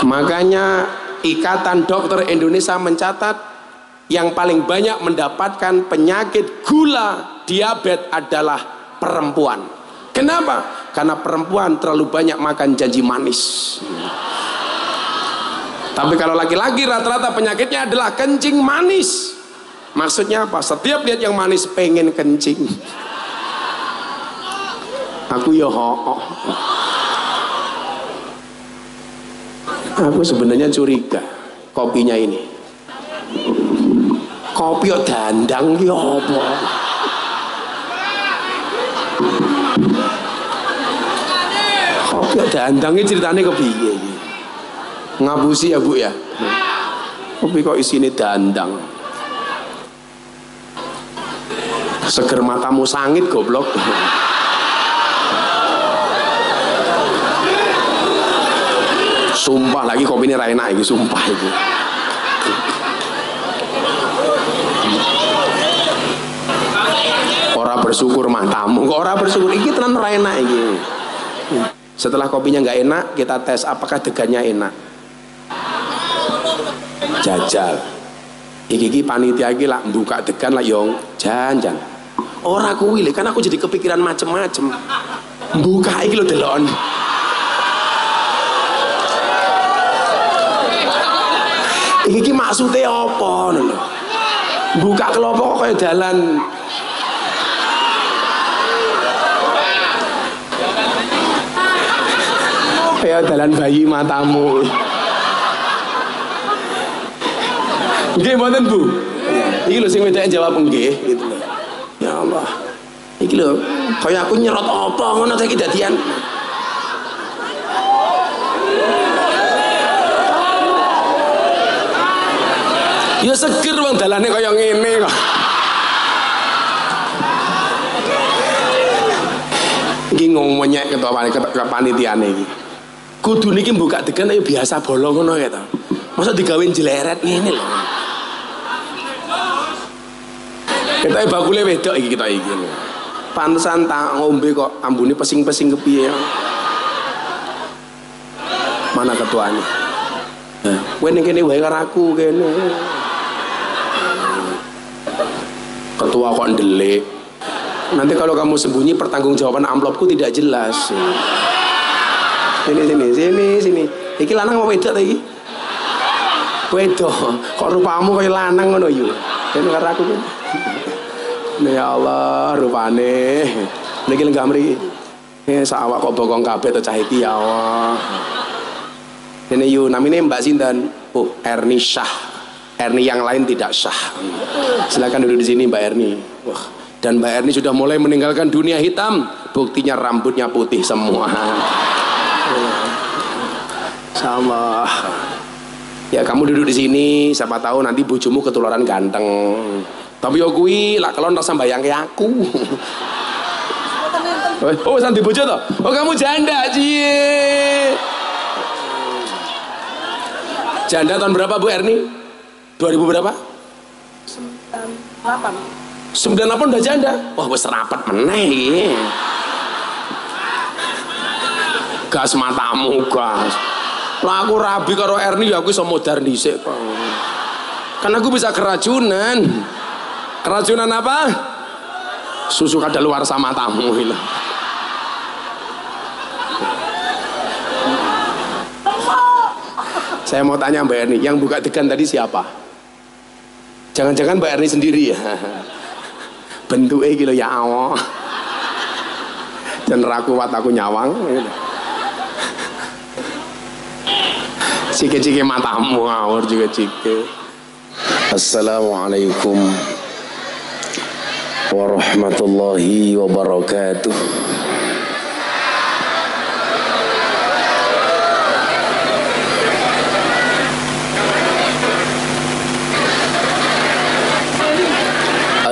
Makanya Ikatan Dokter Indonesia mencatat yang paling banyak mendapatkan penyakit gula, diabetes adalah perempuan. Kenapa? Karena perempuan terlalu banyak makan janji manis. Tapi kalau laki-laki rata-rata penyakitnya adalah kencing manis. Maksudnya apa? Setiap lihat yang manis pengen kencing. Aku ya aku sebenarnya curiga kopinya ini. Kopi yo dandang ki apa? Kopi yo dandang iki ceritane kepiye iki? Ngapusi ya Bu ya. Kopi kok isine dandang. Seger matamu sangit goblok. Sumpah lagi kopi ini ra enak iki, sumpah iki. Ora bersyukur matamu, kok ora bersyukur iki tenan ra enak iki. Setelah kopinya nggak enak, kita tes apakah degannya enak. Jajal. Iki panitia iki lak buka degan lah yo janjan. Ora kuwi lho, kan aku jadi kepikiran macem-macem. Buka iki lho delon. Iki maksudnya apa lho? Buka kelompok kok kayak dalan. Kayak dalan bayi matamu. Nggih mboten Bu. Iki lho sing wedake jawab nggih gitu lho. Ya Allah. Iki lho kaya aku nyerot apa ngono saiki dadian. Ya seger wong dalane kaya ngene kok. Iki ngomongnya ke panitiane iki. Kudu niki buka degan ayo biasa bolong ngono ya ta. Masa digawein jeleret ngene lho. Kita bakule wedok iki kita iki lho. Pantesan tak ngombe kok ambune pesing-pesing kepiye. Mana ketuanya? Kowe ning kene wae karo aku kene. Ketua kok ndelik. Nanti kalau kamu sembunyi pertanggungjawaban amplopku tidak jelas. Sini. Iki lanang apa wedok ta iki? Wedok. Kok rupamu kaya lanang ngono yo. Kene karo aku kene. Ya Allah, rupane. Niki lenggah mriki. Sak awak kok bokong kabeh to cah iki ya Allah. Ini yu namanya Mbak Sinten. Oh, Erni Syah. Erni yang lain tidak syah. Silakan duduk di sini Mbak Erni. Wah, dan Mbak Erni sudah mulai meninggalkan dunia hitam. Buktinya rambutnya putih semua. Insyaallah. Ya kamu duduk di sini. Siapa tahu nanti bojomu ketularan ganteng. Tapi yo kuwi lak kelon rasa bayangke aku. Oh, santi bojo to? Oh, kamu janda, cie. Janda tahun berapa Bu Erni? 2000 berapa? 98 udah janda. Wah wis rapat meneh iki. Gas matamu gas. Lah aku rabi karo Erni ya aku iso modar dhisik kok. Kan aku bisa keracunan. Keracunan apa? Susu kadaluarsa matamu iki lho. Saya mau tanya Mbak Erni, yang buka degan tadi siapa? Jangan-jangan Mbak Erni sendiri ya? Bentuknya gitu ya Allah. Dan rakuat aku nyawang. Cike-cike matamu ngawur juga cike. Assalamualaikum warahmatullahi wabarakatuh.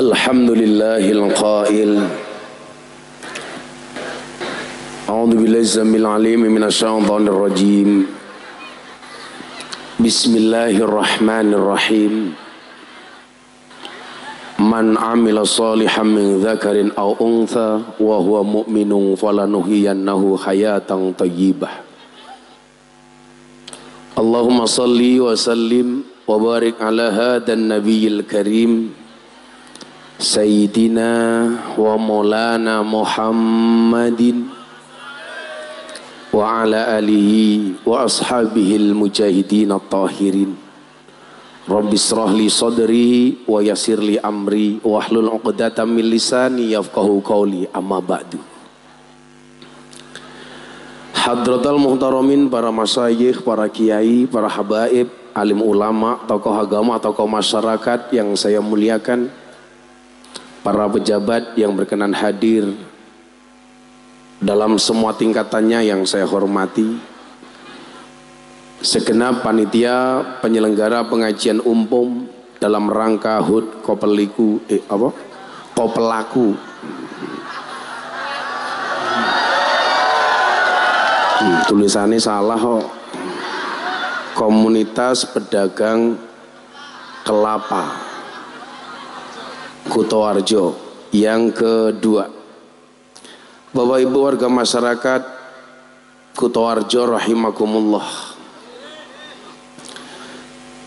Alhamdulillahil qail. A'udzu billahi samil alim minasyaitonir rajim. Bismillahirrahmanirrahim. Man amila salihan min dzakarin aw untha wa huwa mu'minun falanuhyiyannahu hayatan thayyibah. Allahumma salli wa sallim wa barik ala hadan nabiyil karim Sayyidina wa maulana Muhammadin wa ala alihi wa ashabihil mujahidin at-tahirin. Rabbi israh li sadri wa yassir li amri wa hlul 'uqdatam min lisani yafqahu qawli, amma ba'du. Hadratal muhtaramin, para masyayikh, para kiai, para habaib, alim ulama, tokoh agama, tokoh masyarakat yang saya muliakan, para pejabat yang berkenan hadir dalam semua tingkatannya yang saya hormati, segenap panitia penyelenggara pengajian umum dalam rangka HUT Kopelaku tulisannya salah kok. Komunitas Pedagang Kelapa Kutoarjo yang kedua. Bapak Ibu warga masyarakat Kutoarjo rahimakumullah.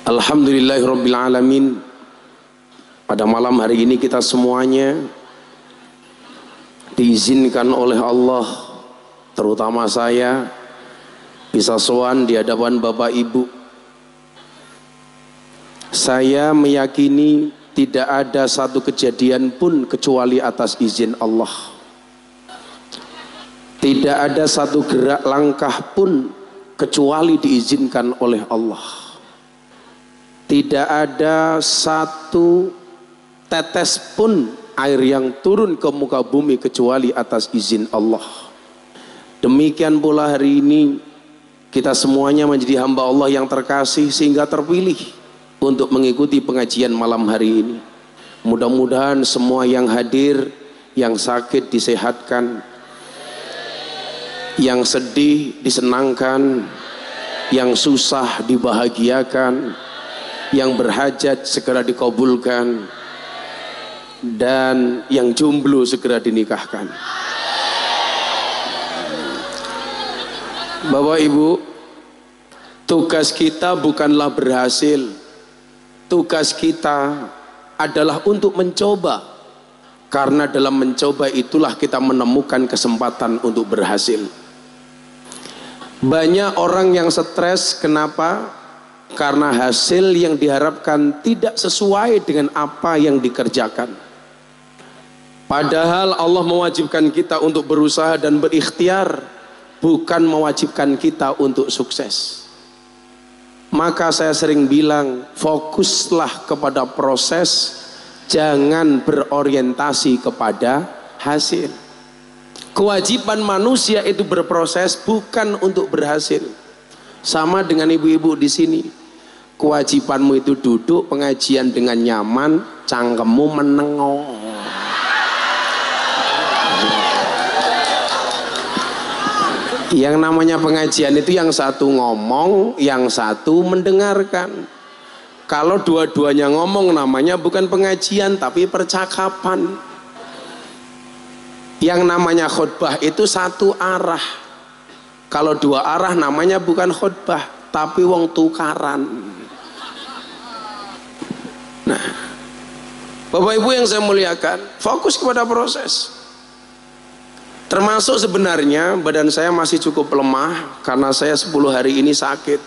Alhamdulillahirabbil alamin. Pada malam hari ini kita semuanya diizinkan oleh Allah, terutama saya, bisa sowan di hadapan Bapak Ibu. Saya meyakini tidak ada satu kejadian pun kecuali atas izin Allah. Tidak ada satu gerak langkah pun kecuali diizinkan oleh Allah. Tidak ada satu tetes pun air yang turun ke muka bumi kecuali atas izin Allah. Demikian pula hari ini kita semuanya menjadi hamba Allah yang terkasih sehingga terpilih untuk mengikuti pengajian malam hari ini. Mudah-mudahan semua yang hadir, yang sakit disehatkan, yang sedih disenangkan, yang susah dibahagiakan, yang berhajat segera dikabulkan, dan yang jomblo segera dinikahkan. Bapak Ibu, tugas kita bukanlah berhasil. Tugas kita adalah untuk mencoba. Karena dalam mencoba itulah kita menemukan kesempatan untuk berhasil. Banyak orang yang stres, kenapa? Karena hasil yang diharapkan tidak sesuai dengan apa yang dikerjakan. Padahal Allah mewajibkan kita untuk berusaha dan berikhtiar, bukan mewajibkan kita untuk sukses. Maka saya sering bilang, fokuslah kepada proses, jangan berorientasi kepada hasil. Kewajiban manusia itu berproses, bukan untuk berhasil. Sama dengan ibu-ibu di sini. Kewajibanmu itu duduk pengajian dengan nyaman, cangkemmu menengok. Yang namanya pengajian itu yang satu ngomong, yang satu mendengarkan. Kalau dua-duanya ngomong namanya bukan pengajian tapi percakapan. Yang namanya khutbah itu satu arah. Kalau dua arah namanya bukan khutbah tapi wong tukaran. Nah, Bapak Ibu yang saya muliakan, fokus kepada proses. Termasuk sebenarnya badan saya masih cukup lemah karena saya 10 hari ini sakit.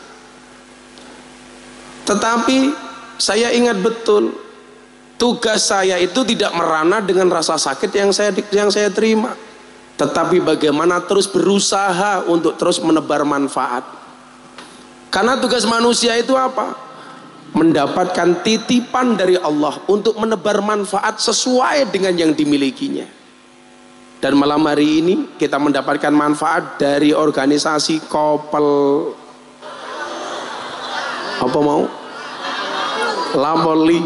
Tetapi saya ingat betul, tugas saya itu tidak merana dengan rasa sakit yang saya terima. Tetapi bagaimana terus berusaha untuk terus menebar manfaat. Karena tugas manusia itu apa? Mendapatkan titipan dari Allah untuk menebar manfaat sesuai dengan yang dimilikinya. Dan malam hari ini kita mendapatkan manfaat dari organisasi Lapoli.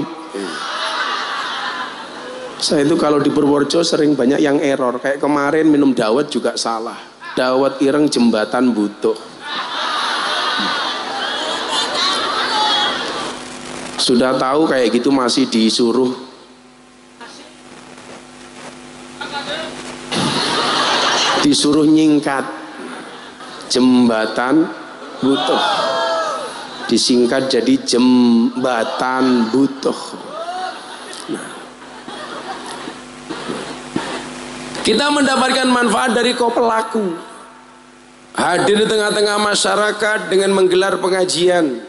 Saya itu kalau di Purworejo sering banyak yang error. Kayak kemarin minum dawet juga salah. Dawet ireng jembatan butuh. Sudah tahu kayak gitu masih disuruh nyingkat jembatan butuh. disingkat jadi jembatan butuh. Nah, kita mendapatkan manfaat dari kau pelaku hadir di tengah-tengah masyarakat dengan menggelar pengajian.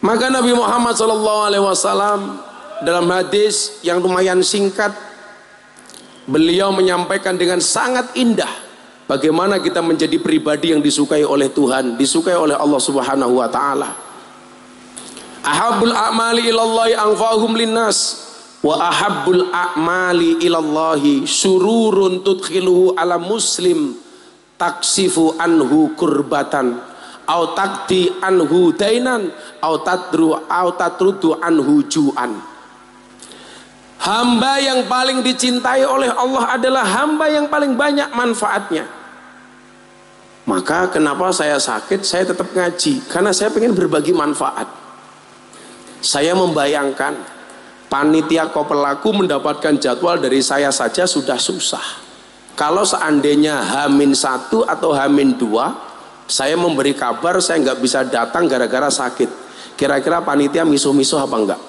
Maka Nabi Muhammad SAW dalam hadis yang lumayan singkat, beliau menyampaikan dengan sangat indah bagaimana kita menjadi pribadi yang disukai oleh Tuhan, disukai oleh Allah Subhanahu wa taala. Ahabbul a'mali ilallahi anfa'uhum linnas wa ahabbul a'mali ilallahi sururun tudkhiluhu ala muslim taksifu anhu kurbatan au takdi anhu dainan au tatrudu anhu ju'an. Hamba yang paling dicintai oleh Allah adalah hamba yang paling banyak manfaatnya. Maka kenapa saya sakit, saya tetap ngaji, karena saya ingin berbagi manfaat. Saya membayangkan panitia Kopelaku mendapatkan jadwal dari saya saja sudah susah. Kalau seandainya H-1 atau H-2 saya memberi kabar saya nggak bisa datang gara-gara sakit, kira-kira panitia misuh-misuh apa enggak?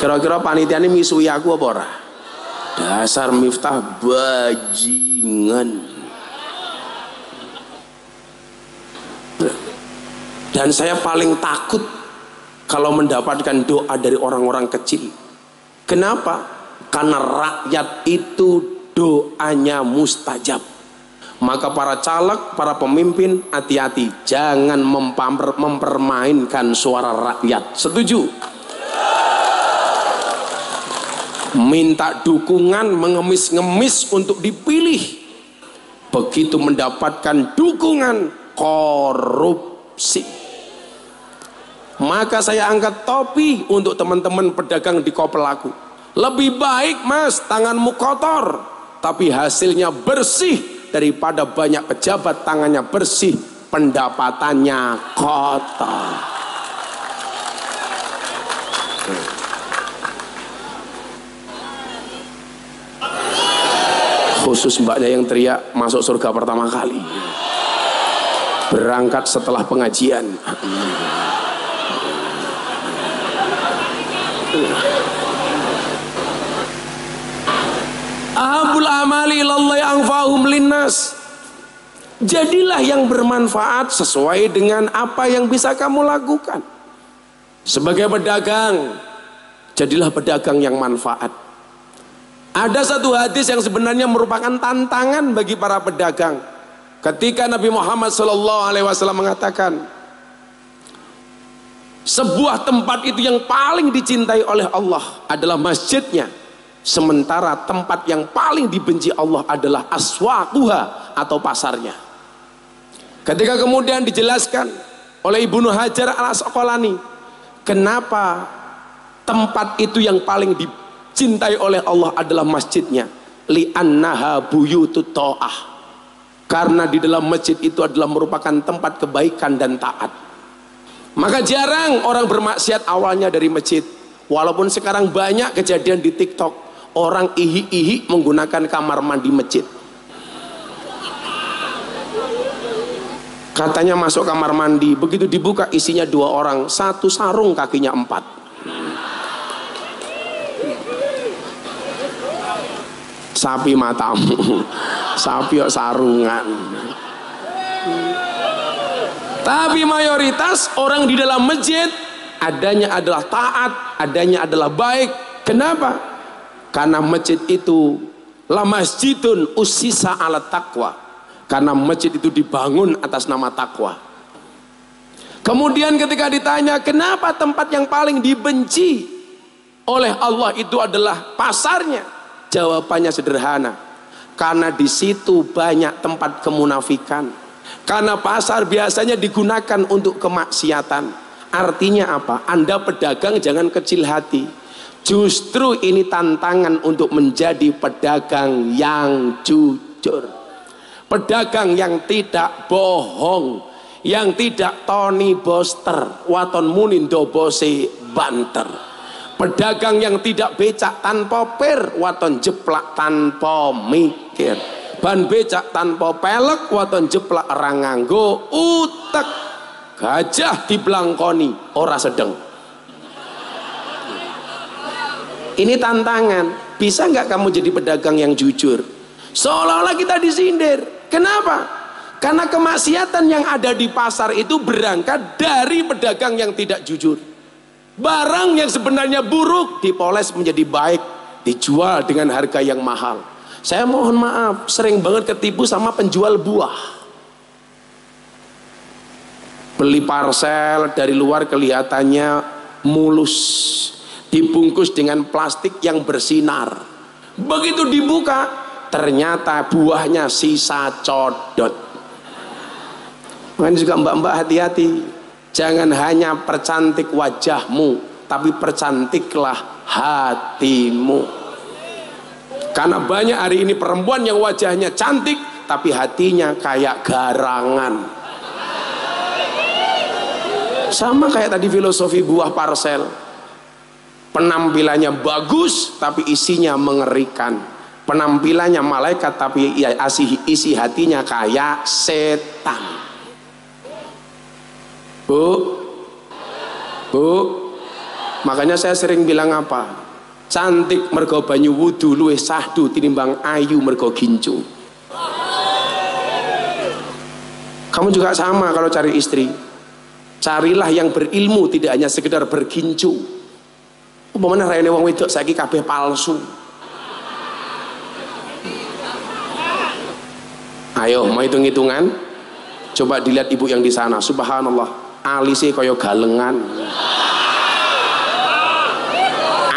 Kira-kira panitia ini misuhi aku apa ora? Dasar Miftah bajingan. Dan saya paling takut kalau mendapatkan doa dari orang-orang kecil. Kenapa? Karena rakyat itu doanya mustajab. Maka para caleg, para pemimpin, hati-hati, jangan mempermainkan suara rakyat. Setuju? Minta dukungan, mengemis-ngemis untuk dipilih. Begitu mendapatkan dukungan, korupsi. Maka saya angkat topi untuk teman-teman pedagang di Kopelaku. Lebih baik mas, tanganmu kotor, tapi hasilnya bersih, daripada banyak pejabat tangannya bersih, pendapatannya kotor. Khusus mbaknya yang teriak masuk surga pertama kali, berangkat setelah pengajian. Ahabul amali ilallahi anfa'uhum linnas. Jadilah yang bermanfaat sesuai dengan apa yang bisa kamu lakukan. Sebagai pedagang, jadilah pedagang yang manfaat. Ada satu hadis yang sebenarnya merupakan tantangan bagi para pedagang. Ketika Nabi Muhammad SAW mengatakan, sebuah tempat itu yang paling dicintai oleh Allah adalah masjidnya, sementara tempat yang paling dibenci Allah adalah aswaquha atau pasarnya. Ketika kemudian dijelaskan oleh Ibnu Hajar al-Asqalani, kenapa tempat itu yang paling dicintai oleh Allah adalah masjidnya? Li'annaha buyutut ta'ah. Karena di dalam masjid itu adalah merupakan tempat kebaikan dan taat. Maka jarang orang bermaksiat awalnya dari masjid. Walaupun sekarang banyak kejadian di TikTok, orang ihi-ihi menggunakan kamar mandi masjid. Katanya masuk kamar mandi, begitu dibuka isinya 2 orang, satu sarung kakinya 4. Sapi matamu, sapi kok sarungan. Tapi mayoritas orang di dalam masjid adanya adalah taat, adanya adalah baik. Kenapa? Karena masjid itu la masjidun usisa ala taqwa. Karena masjid itu dibangun atas nama takwa. Kemudian ketika ditanya kenapa tempat yang paling dibenci oleh Allah itu adalah pasarnya, jawabannya sederhana. Karena di situ banyak tempat kemunafikan. Karena pasar biasanya digunakan untuk kemaksiatan. Artinya apa? Anda pedagang jangan kecil hati. Justru ini tantangan untuk menjadi pedagang yang jujur. Pedagang yang tidak bohong, yang tidak Tony Boster, waton munindo bose banter. Pedagang yang tidak becak tanpa per, waton jeplak tanpa mikir. Ban becak tanpa pelek, waton jeplak orang nganggo utek. gajah diblangkoni ora sedeng. Ini tantangan. Bisa nggak kamu jadi pedagang yang jujur? Seolah-olah kita disindir. Kenapa? Karena kemaksiatan yang ada di pasar itu berangkat dari pedagang yang tidak jujur. Barang yang sebenarnya buruk dipoles menjadi baik, dijual dengan harga yang mahal. Saya mohon maaf, sering banget ketipu sama penjual buah. Beli parsel dari luar kelihatannya mulus, dibungkus dengan plastik yang bersinar. Begitu dibuka, ternyata buahnya sisa codot. Makanya juga mbak-mbak hati-hati, jangan hanya percantik wajahmu, tapi percantiklah hatimu. Karena banyak hari ini perempuan yang wajahnya cantik, tapi hatinya kayak garangan. Sama kayak tadi filosofi buah parsel. Penampilannya bagus tapi isinya mengerikan. Penampilannya malaikat tapi isi hatinya kayak setan. Bu, makanya saya sering bilang apa? Cantik mergo banyu wudu luwih sahdu tinimbang ayu mergo gincu. Kamu juga sama kalau cari istri. Carilah yang berilmu, tidak hanya sekedar bergincu. Umpamane raine wong wedok saiki kabeh palsu. Ayo, mau hitung-hitungan? Coba dilihat ibu yang di sana. Subhanallah, alisnya kaya galengan.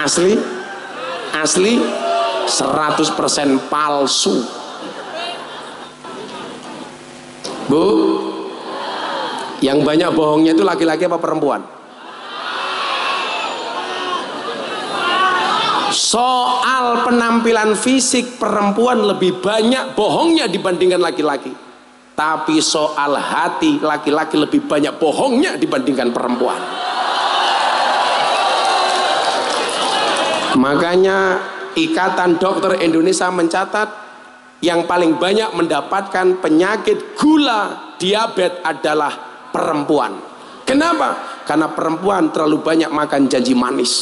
Asli 100% palsu. Bu, yang banyak bohongnya itu laki-laki apa perempuan? Soal penampilan fisik, perempuan lebih banyak bohongnya dibandingkan laki-laki. Tapi soal hati, laki-laki lebih banyak bohongnya dibandingkan perempuan. Makanya Ikatan Dokter Indonesia mencatat yang paling banyak mendapatkan penyakit gula, diabetes adalah perempuan. Kenapa? Karena perempuan terlalu banyak makan janji manis.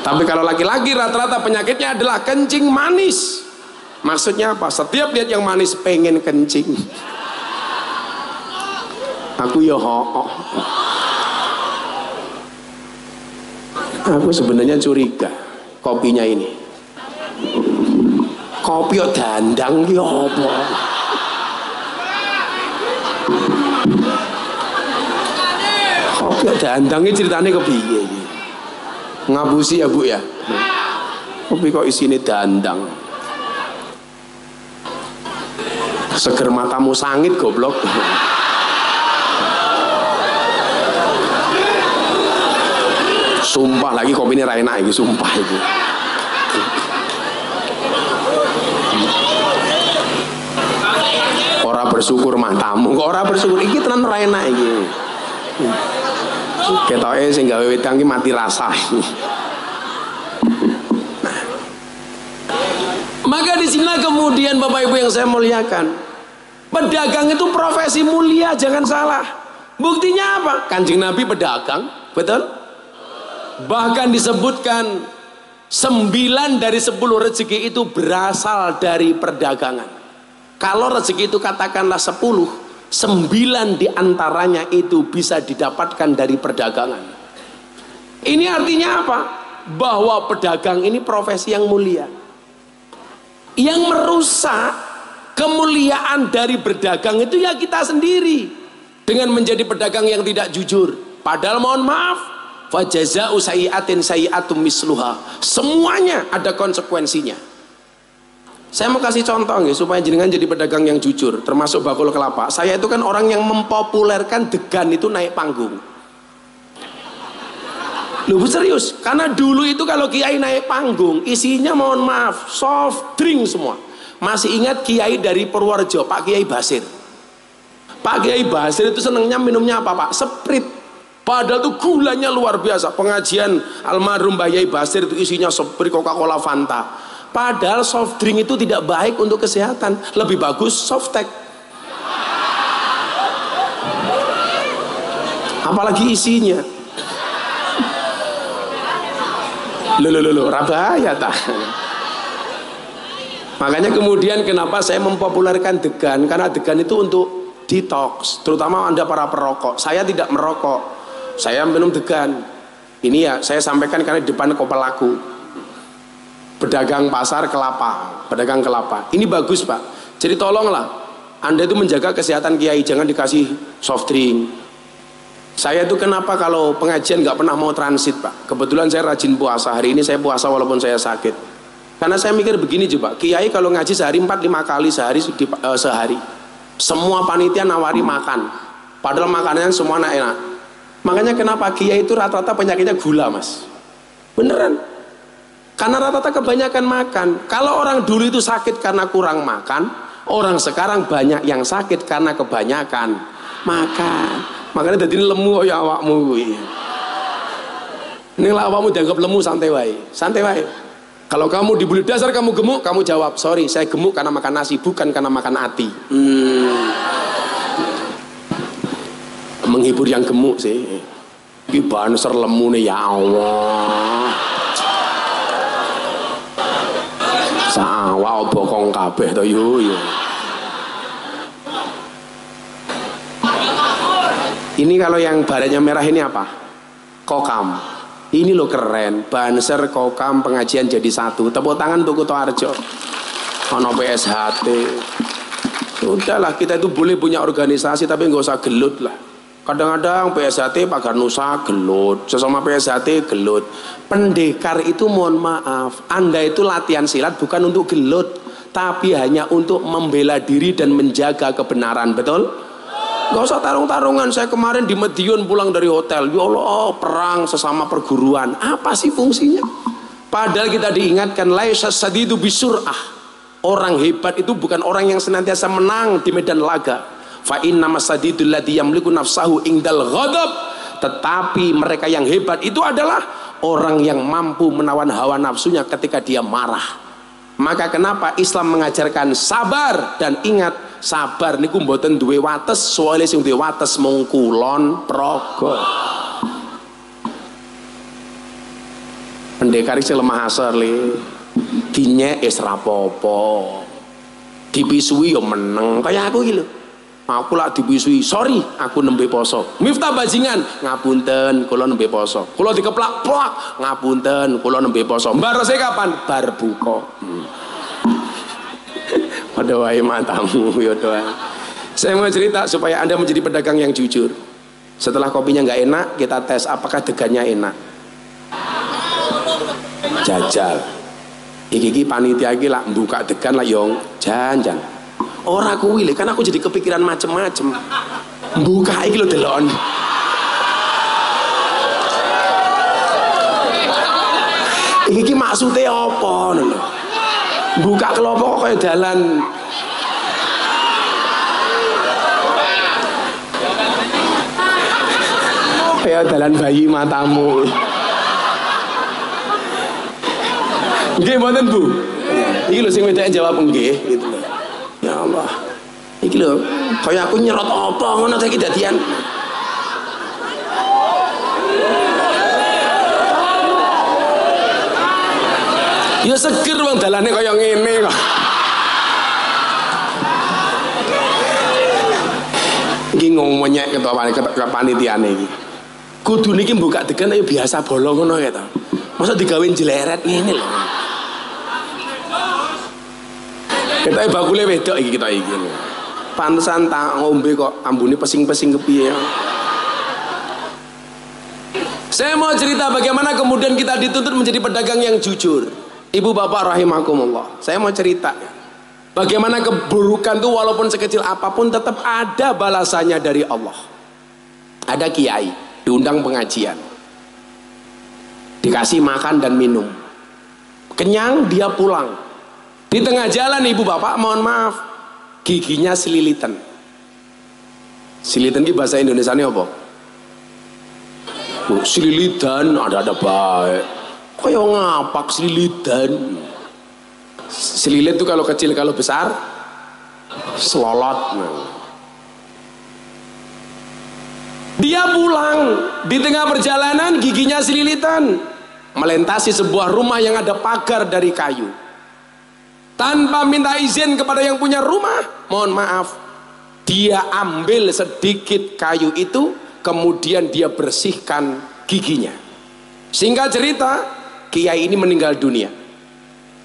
Tapi kalau laki-laki rata-rata penyakitnya adalah kencing manis. Maksudnya apa? Setiap lihat yang manis pengen kencing. Aku ya ho. Aku sebenarnya curiga kopinya ini. Kopi kok dandang ki apa? Kopi kok dandang iki ceritane kepiye iki? Ngabusi ya Bu ya. Kopi kok isine dandang. Seger matamu sangit goblok. Sumpah lagi kopi ini ra enak iki, sumpah iki. Ora bersyukur matamu, kok ora bersyukur iki tenan ra enak iki. Ketoke sing gawe wedang iki mati rasa. Maka di sini kemudian Bapak Ibu yang saya muliakan, pedagang itu profesi mulia, jangan salah. Buktinya apa? Kanjeng Nabi pedagang, betul? Bahkan disebutkan 9 dari 10 rezeki itu berasal dari perdagangan. Kalau rezeki itu katakanlah 10, 9 diantaranya itu bisa didapatkan dari perdagangan. Ini artinya apa? Bahwa pedagang ini profesi yang mulia. Yang merusak kemuliaan dari berdagang itu ya kita sendiri, dengan menjadi pedagang yang tidak jujur. Padahal mohon maaf, fajaza'u sayyi'atin sayyi'atum misluha. Semuanya ada konsekuensinya. Saya mau kasih contoh nih, supaya jenengan jadi pedagang yang jujur, termasuk bakul kelapa. Saya itu kan orang yang mempopulerkan degan itu naik panggung. Loh serius, karena dulu itu kalau kiai naik panggung isinya mohon maaf soft drink semua. Masih ingat kiai dari Purworejo, Pak Kiai Basir. Pak Kiai Basir itu senengnya minumnya apa Pak? Sprite. Padahal itu gulanya luar biasa. Pengajian almarhum Mbah Kiai Basir itu isinya Sprite, Coca-Cola, Fanta. Padahal soft drink itu tidak baik untuk kesehatan. Lebih bagus softtek. apalagi isinya. Loh, bahaya tak. Makanya kemudian kenapa saya mempopulerkan degan, karena degan itu untuk detox, terutama Anda para perokok. Saya tidak merokok, saya minum degan. Ini ya saya sampaikan karena di depan pelaku pedagang pasar kelapa, pedagang kelapa. Ini bagus Pak. Jadi tolonglah Anda itu menjaga kesehatan kiai, jangan dikasih soft drink. Saya itu kenapa kalau pengajian nggak pernah mau transit Pak. Kebetulan saya rajin puasa, hari ini saya puasa walaupun saya sakit. Karena saya mikir begini coba, kiai kalau ngaji sehari 4-5 kali sehari, semua panitia nawari makan, padahal makanannya semua enak. Makanya kenapa kiai itu rata-rata penyakitnya gula Mas, beneran. Karena rata-rata kebanyakan makan. Kalau orang dulu itu sakit karena kurang makan, orang sekarang banyak yang sakit karena kebanyakan makan. Makanya jadi lemu ya awakmu. Ini lah awakmu dianggap lemu, santai wae, santai wae. Kalau kamu dibully dasar kamu gemuk, kamu jawab, sorry saya gemuk karena makan nasi, bukan karena makan ati. Menghibur yang gemuk sih. Ini banser lemu nih, ya Allah. Sawa bokong kabeh to yo. Ini kalau yang badannya merah ini apa? Kokam. Ini lo keren, banser, kokam, pengajian jadi satu. Tepuk tangan untuk Kuto Arjo. Ono PSHT. Sudahlah, kita itu boleh punya organisasi tapi nggak usah gelut lah. Kadang-kadang PSHT pagar nusa gelut, sesama PSHT gelut. Pendekar itu mohon maaf, Anda itu latihan silat bukan untuk gelut, tapi hanya untuk membela diri dan menjaga kebenaran, betul? Gak usah tarung-tarungan. Saya kemarin di Madiun pulang dari hotel, ya Allah, perang sesama perguruan, apa sih fungsinya? Padahal kita diingatkan, laisa sadidu bisur'ah, orang hebat itu bukan orang yang senantiasa menang di medan laga. Fa inna masadidul ladzi yamliku nafsahu indal ghadab, tetapi mereka yang hebat itu adalah orang yang mampu menawan hawa nafsunya ketika dia marah. Maka kenapa Islam mengajarkan sabar, dan ingat sabar niku mboten duwe wates, soalnya sing duwe wates mung kulon praga. Pendekar sing lemah asar le dinyek wis rapopo, dipisui yo meneng kaya aku iki lho. Aku lak dipisui, sorry aku nembe poso. Miftah bajingan, ngapunten kula nembe poso. Kula dikeplak plak, ngapunten kula nembe poso. Mbarose kapan? Bar buka. Pada wae matamu ya doa. Saya mau cerita supaya Anda menjadi pedagang yang jujur. Setelah kopinya nggak enak, kita tes apakah degannya enak. Jajal. Iki panitia iki lak buka degan lah yong janjan. Ora kuwi lho, kan aku jadi kepikiran macem-macem. Buka iki lho delon. Iki maksudnya apa lho? Buka kelompok kok kaya dalan. Kayak dalan bayi matamu. Nggih mboten Bu. Iki lho sing wedake jawab nggih gitu lho. Ya Allah. Iki lho kaya aku nyerot apa ngono saiki dadian. Ya seger wong dalane kaya ngene kok. Iki ngomonyek ketua panitiane iki. Kudu niki buka degan ayo biasa bolong ngono ya ta. Masa digawe jeleret ngene lho. Kita bakule wedok iki kita iki. Pantesan tak ngombe kok ambune pesing-pesing kepiye. Saya mau cerita bagaimana kemudian kita dituntut menjadi pedagang yang jujur. Ibu bapak rahimakumullah, saya mau cerita bagaimana keburukan itu walaupun sekecil apapun tetap ada balasannya dari Allah. Ada kiai diundang pengajian, dikasih makan dan minum, kenyang dia pulang. Di tengah jalan ibu bapak mohon maaf giginya selilitan. Selilitan ini bahasa Indonesia ini apa? Selilitan ada baik. Kaya ngapak selilitan. Selilit itu kalau kecil, kalau besar selolot. Dia pulang, di tengah perjalanan giginya selilitan, melintasi sebuah rumah yang ada pagar dari kayu. Tanpa minta izin kepada yang punya rumah, mohon maaf, dia ambil sedikit kayu itu, kemudian dia bersihkan giginya. Singkat cerita, kiai ini meninggal dunia.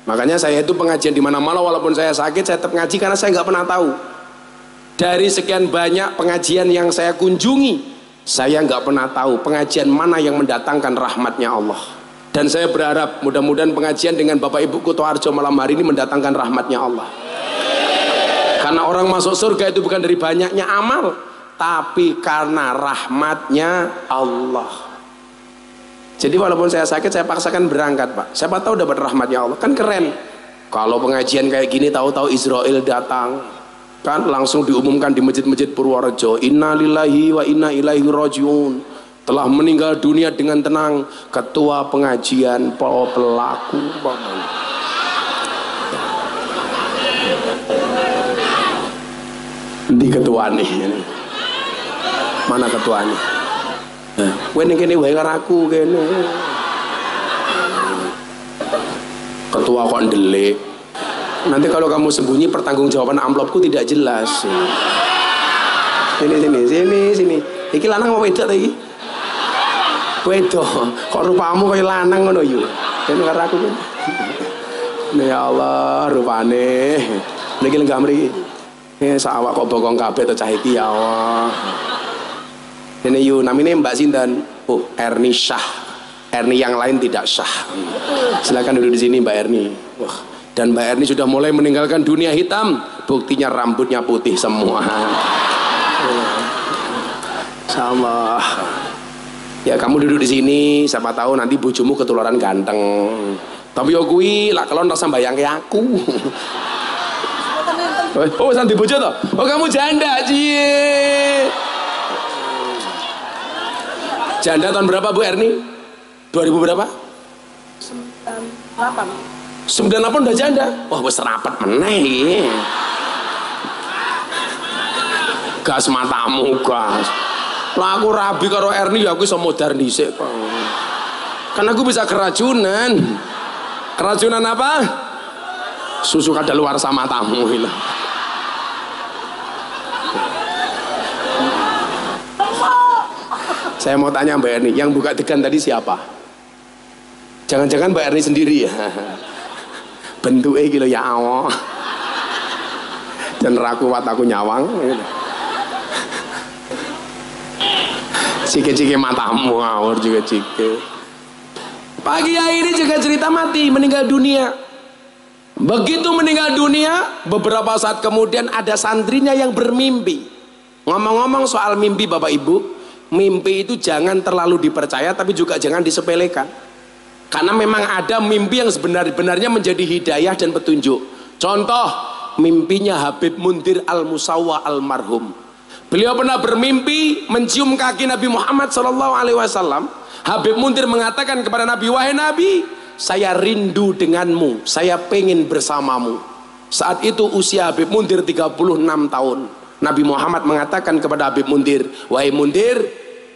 Makanya saya itu pengajian di mana-mana, walaupun saya sakit saya tetap ngaji karena saya nggak pernah tahu. Dari sekian banyak pengajian yang saya kunjungi, saya nggak pernah tahu pengajian mana yang mendatangkan rahmatnya Allah. Dan saya berharap mudah-mudahan pengajian dengan Bapak Ibu Kutoarjo malam hari ini mendatangkan rahmatnya Allah. Karena orang masuk surga itu bukan dari banyaknya amal, tapi karena rahmatnya Allah. Jadi walaupun saya sakit, saya paksakan berangkat, Pak. Siapa tahu dapat rahmatnya Allah. Kan keren. Kalau pengajian kayak gini tahu-tahu Israel datang, kan langsung diumumkan di masjid-masjid Purworejo, innalillahi wa inna ilaihi rajiun, telah meninggal dunia dengan tenang ketua pengajian pelaku. Di ketua nih, mana ketua nih? Wen kene wae karo aku kene. Ketua kok ndelik. Nanti kalau kamu sembunyi pertanggungjawaban amplopku tidak jelas. Sini. Iki lanang apa wedok ta iki? Wedok. Kok rupamu kaya lanang ngono yo. Kene karo aku kene. Ya Allah, rupane. Niki lenggah mriki. Sawak kok bokong kabeh to cah iki ya Allah. Ini yu namanya Mbak Sinten. Oh, Erni Syah. Erni yang lain tidak syah. Silakan duduk di sini Mbak Erni. Wah, dan Mbak Erni sudah mulai meninggalkan dunia hitam. Buktinya rambutnya putih semua. Insyaallah. Ya kamu duduk di sini. Siapa tahu nanti bojomu ketularan ganteng. Tapi yo kuwi lak kelon rasa bayangke aku. Oh, santi bojo toh? Oh, kamu janda, cie. Janda tahun berapa Bu Erni? 2000 berapa? 98. 98 udah janda? Wah wes rapat meneh. Gas matamu gas. Lah aku rabi karo Erni ya aku iso modar dhisik kok. Kan aku bisa keracunan. Keracunan apa? Susu kadaluarsa matamu hilang. Saya mau tanya Mbak Erni, yang buka degan tadi siapa? Jangan-jangan Mbak Erni sendiri ya? Bentuknya gitu ya Allah. Dan raku wat aku nyawang. Cike-cike matamu ngawur juga cike. Pagi hari ini juga cerita mati, meninggal dunia. Begitu meninggal dunia, beberapa saat kemudian ada santrinya yang bermimpi. Ngomong-ngomong soal mimpi Bapak Ibu, mimpi itu jangan terlalu dipercaya tapi juga jangan disepelekan. Karena memang ada mimpi yang sebenarnya menjadi hidayah dan petunjuk. Contoh mimpinya Habib Mundir Al-Musawwa almarhum. Beliau pernah bermimpi mencium kaki Nabi Muhammad SAW. Habib Mundir mengatakan kepada Nabi, wahai Nabi, saya rindu denganmu, saya pengen bersamamu. Saat itu usia Habib Mundir 36 tahun. Nabi Muhammad mengatakan kepada Habib Mundir, wahai Mundir,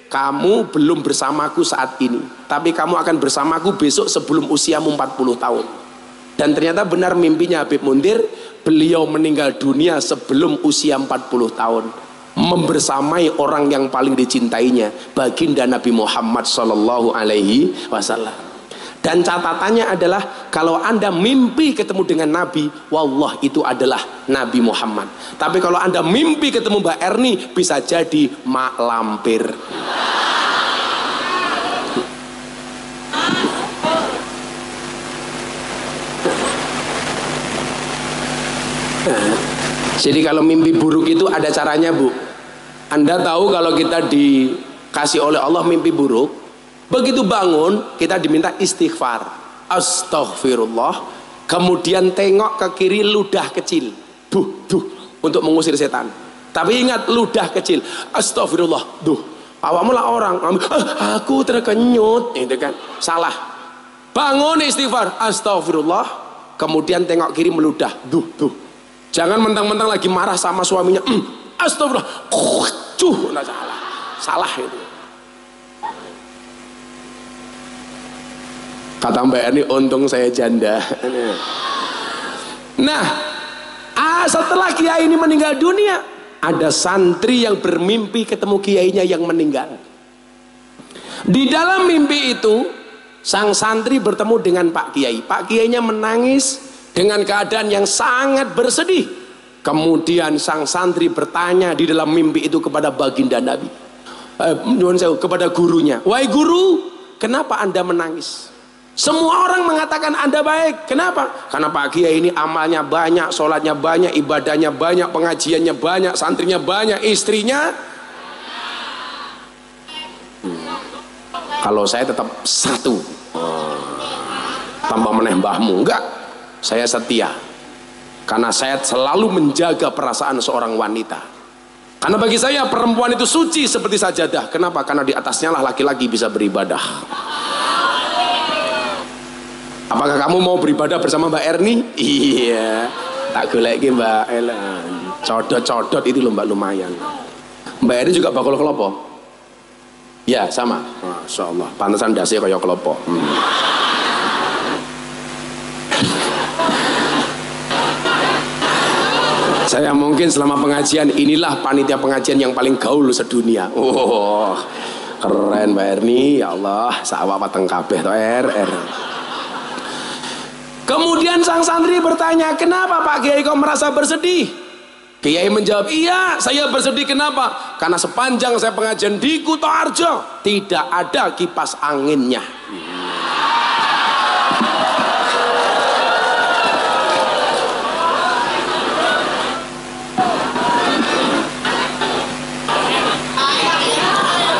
kamu belum bersamaku saat ini, tapi kamu akan bersamaku besok sebelum usiamu 40 tahun. Dan ternyata benar mimpinya Habib Mundir, beliau meninggal dunia sebelum usia 40 tahun, membersamai orang yang paling dicintainya, baginda Nabi Muhammad SAW. Dan catatannya adalah kalau Anda mimpi ketemu dengan Nabi, wallah itu adalah Nabi Muhammad. Tapi kalau Anda mimpi ketemu Mbak Erni, bisa jadi mak lampir. Jadi kalau mimpi buruk itu ada caranya Bu. Anda tahu kalau kita dikasih oleh Allah mimpi buruk, begitu bangun kita diminta istighfar, astaghfirullah, kemudian tengok ke kiri ludah kecil, untuk mengusir setan. Tapi ingat ludah kecil, astaghfirullah, awakmu lah orang, aku terkenyut, itu kan salah. Bangun istighfar, astaghfirullah, kemudian tengok kiri meludah, Jangan mentang-mentang lagi marah sama suaminya, astagfirullah, nah salah. salah itu. Kata Mbak Erni, untung saya janda. Nah, setelah kiai ini meninggal dunia, ada santri yang bermimpi ketemu kiainya yang meninggal. Di dalam mimpi itu, sang santri bertemu dengan Pak Kiai. Pak Kiainya menangis dengan keadaan yang sangat bersedih. Kemudian sang santri bertanya di dalam mimpi itu kepada baginda Nabi, kepada gurunya, "Wahai guru, kenapa Anda menangis?" Semua orang mengatakan Anda baik. Kenapa? Karena Pak Kiai ini amalnya banyak, sholatnya banyak, ibadahnya banyak, pengajiannya banyak, santrinya banyak, istrinya. Kalau saya tetap satu, tambah meneh mbahmu. Enggak, saya setia. Karena saya selalu menjaga perasaan seorang wanita. Karena bagi saya perempuan itu suci seperti sajadah. Kenapa? Karena di atasnya lah laki-laki bisa beribadah. Apakah kamu mau beribadah bersama Mbak Erni? Iya, tak goleki Mbak Ellen. Codot-codot itu loh Mbak, lumayan. Mbak Erni juga bakul kelopo? Ya, sama. Masya Allah, pantesan dasi kaya kelopo. Saya mungkin selama pengajian inilah panitia pengajian yang paling gaul sedunia. Oh, keren Mbak Erni, ya Allah, sawah wateng kabeh to RR. Kemudian sang santri bertanya, "Kenapa Pak Kiai kok merasa bersedih?" Kiai menjawab, "Iya, saya bersedih. Kenapa? Karena sepanjang saya pengajian di Kutoarjo tidak ada kipas anginnya."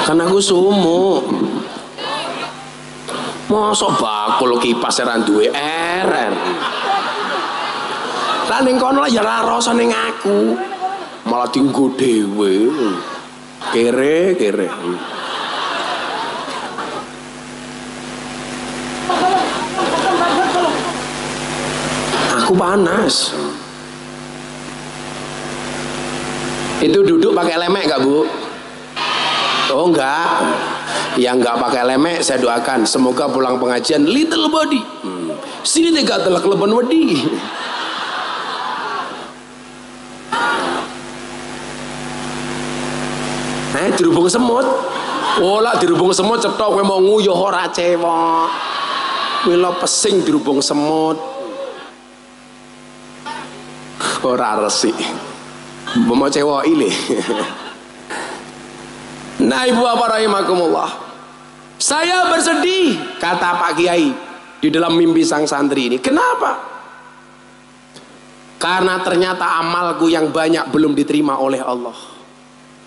Karena aku sumuk. Mosok bakul kipas ora duwe RR. Lah ning kono ya ora rasa ning aku. Malah dienggo dhewe. Kere. Aku panas. Itu duduk pakai lemek enggak, Bu? Oh enggak. Yang nggak pakai lemek saya doakan semoga pulang pengajian little body. Sini tidak telak lebon wedi. Dirubung semut. Olah dirubung semut cetok kowe mau nguyuh ora cewek. Mila pesing dirubung semut. Ora resik. Mau cewek ile. Nah, ibu bapak rahimakumullah, saya bersedih, kata Pak Kiai di dalam mimpi sang santri ini. Kenapa? Karena ternyata amalku yang banyak belum diterima oleh Allah.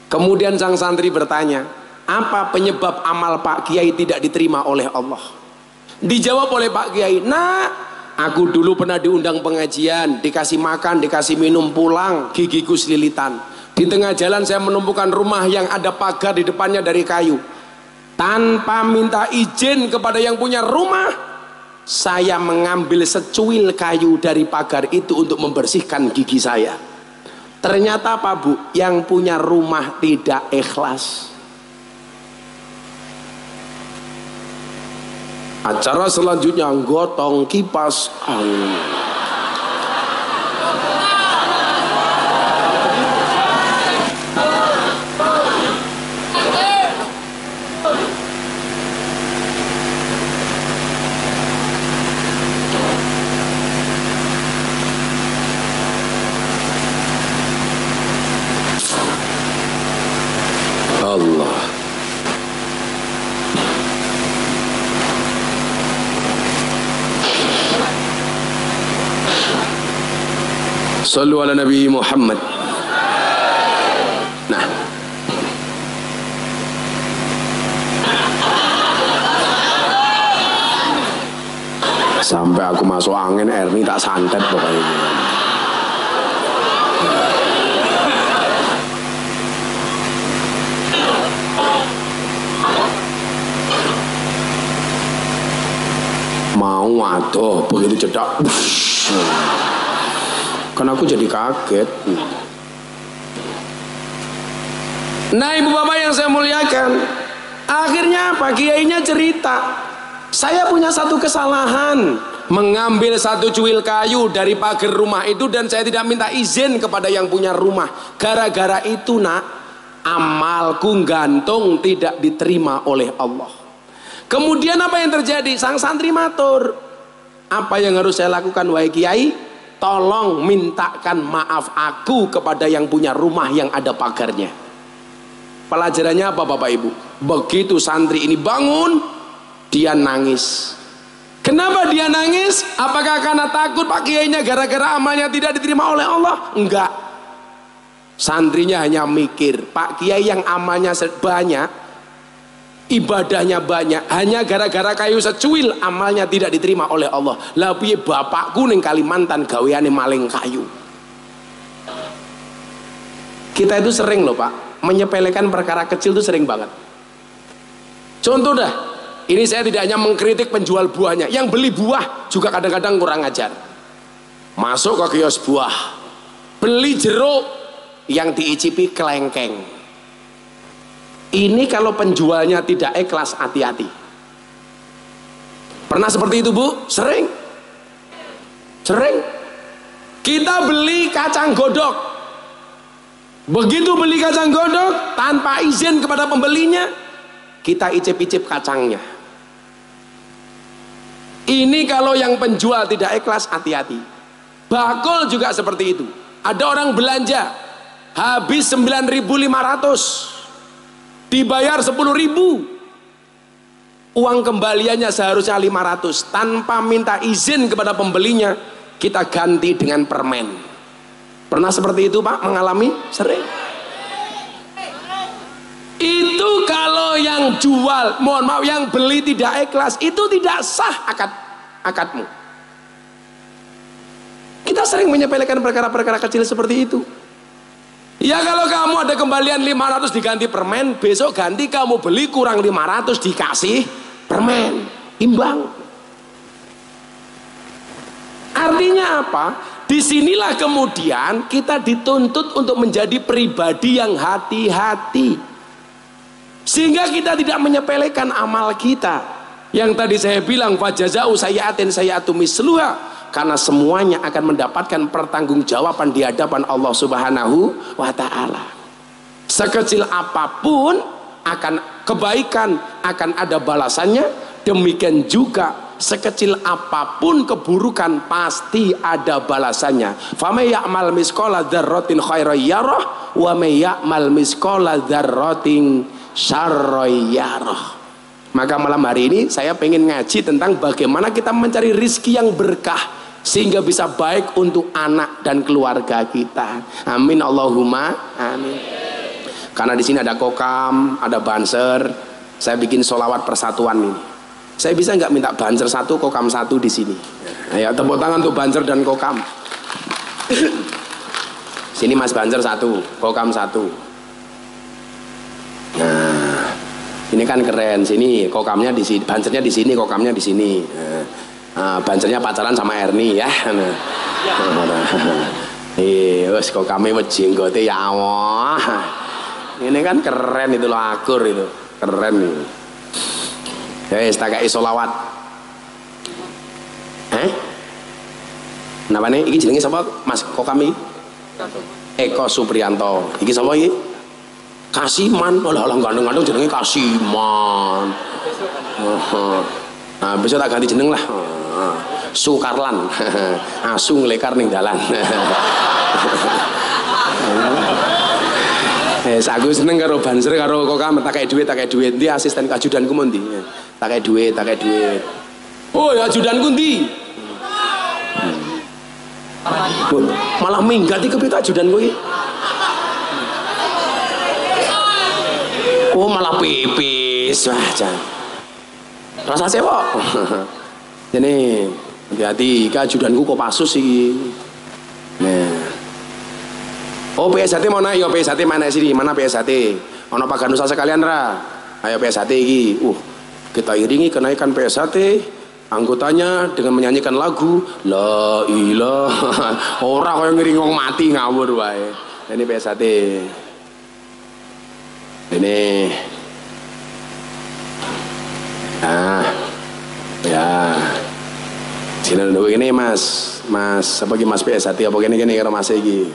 Kemudian sang santri bertanya, apa penyebab amal Pak Kiai tidak diterima oleh Allah? Dijawab oleh Pak Kiai, "Nah, aku dulu pernah diundang pengajian, dikasih makan, dikasih minum, pulang gigiku selilitan. Di tengah jalan saya menemukan rumah yang ada pagar di depannya dari kayu. Tanpa minta izin kepada yang punya rumah, saya mengambil secuil kayu dari pagar itu untuk membersihkan gigi saya. Ternyata apa, Bu? Yang punya rumah tidak ikhlas." Acara selanjutnya gotong kipas angin. Allah. Sallu ala Nabi Muhammad. Nah, sampai aku masuk angin, Erni tak santet pokoknya. Mau waduh begitu cedak, kan aku jadi kaget. Nah ibu bapak yang saya muliakan, akhirnya apa? Kiainya cerita, saya punya satu kesalahan, mengambil satu cuil kayu dari pagar rumah itu dan saya tidak minta izin kepada yang punya rumah. Gara-gara itu nak, amalku gantung tidak diterima oleh Allah. Kemudian apa yang terjadi? Sang santri matur, apa yang harus saya lakukan wahai kiai? Tolong mintakan maaf aku kepada yang punya rumah yang ada pagarnya. Pelajarannya apa Bapak Ibu? Begitu santri ini bangun, dia nangis. Kenapa dia nangis? Apakah karena takut Pak Kiainya gara-gara amalnya tidak diterima oleh Allah? Enggak. Santrinya hanya mikir, Pak Kiai yang amalnya banyak, ibadahnya banyak, hanya gara-gara kayu secuil amalnya tidak diterima oleh Allah. Lah piye bapakku ning Kalimantan gaweane maling kayu. Kita itu sering loh Pak, menyepelekan perkara kecil itu sering banget. Contoh dah, ini saya tidak hanya mengkritik penjual buahnya, yang beli buah juga kadang-kadang kurang ajar. Masuk ke kios buah, beli jeruk, yang diicipi kelengkeng. Ini kalau penjualnya tidak ikhlas, hati-hati. Pernah seperti itu Bu? Sering. Sering. Kita beli kacang godok, begitu beli kacang godok tanpa izin kepada pembelinya, kita icip-icip kacangnya. Ini kalau yang penjual tidak ikhlas, hati-hati. Bakul juga seperti itu. Ada orang belanja habis 9.500, dibayar 10.000, uang kembaliannya seharusnya 500. Tanpa minta izin kepada pembelinya, kita ganti dengan permen. Pernah seperti itu Pak? Mengalami? Sering. Itu kalau yang jual, mohon maaf, yang beli tidak ikhlas, itu tidak sah akadmu. Kita sering menyepelekan perkara-perkara kecil seperti itu. Ya kalau kamu ada kembalian 500 diganti permen, besok ganti kamu beli kurang 500 dikasih permen, imbang. Artinya apa? Disinilah kemudian kita dituntut untuk menjadi pribadi yang hati-hati, sehingga kita tidak menyepelekan amal kita. Yang tadi saya bilang fajazau sayyatin sayyatu misluha, karena semuanya akan mendapatkan pertanggungjawaban di hadapan Allah Subhanahu wa Ta'ala. Sekecil apapun akan kebaikan akan ada balasannya, demikian juga sekecil apapun keburukan pasti ada balasannya. Famay ya'mal misqala dzarratin khairan yarah wa may ya'mal misqala dzarratin syarran yarah. Maka malam hari ini saya pengen ngaji tentang bagaimana kita mencari rizki yang berkah sehingga bisa baik untuk anak dan keluarga kita. Amin Allahumma amin. Karena di sini ada kokam, ada banser, saya bikin sholawat persatuan ini. Saya bisa nggak minta banser satu, kokam satu di sini? Ayo tepuk tangan untuk banser dan kokam. Sini Mas banser satu, kokam satu. Nah, ini kan keren. Sini kokamnya di sini, bansernya di sini, kokamnya di sini. Nah, bansernya pacaran sama Erni ya. Nah, wes kokame wes jenggote ya Allah. Ini kan keren itu loh, akur itu, keren itu. Wes tak kei sholawat. Napa nih? Iki jenenge sapa Mas kokam iki? Eko Supriyanto. Iki sapa iki? Kasiman. Lah gandeng-gandeng jenenge Kasiman. Nah, besok tak ganti jeneng lah. Sukarlan. Asu nglekar ning dalan. Aku seneng karo banser karo kokam, tak kei dhuwit. Ndi asisten ajudanku mon ndi? Tak kei dhuwit. Oh, ya ajudanku ndi? Malah minggat iki kepiye ajudanku iki? Oh, malah pipis. Wah, jan. Rasa sewa. Jene hati-hati iki ajudanku kok pasus iki. Nah. Oh PSHT mau naik, yo PSHT mana sini, mana PSHT? Ono Pak Ganusa sekalian ra? Ayo PSHT iki. Kita iringi kenaikan PSHT anggotanya dengan menyanyikan lagu La ilaha. Ora kaya ngiring wong mati ngawur wae. Ini PSHT. Ini. Nah, ya. Sini dulu ini Mas apa ki Mas PS1 apa kene karo Mas iki.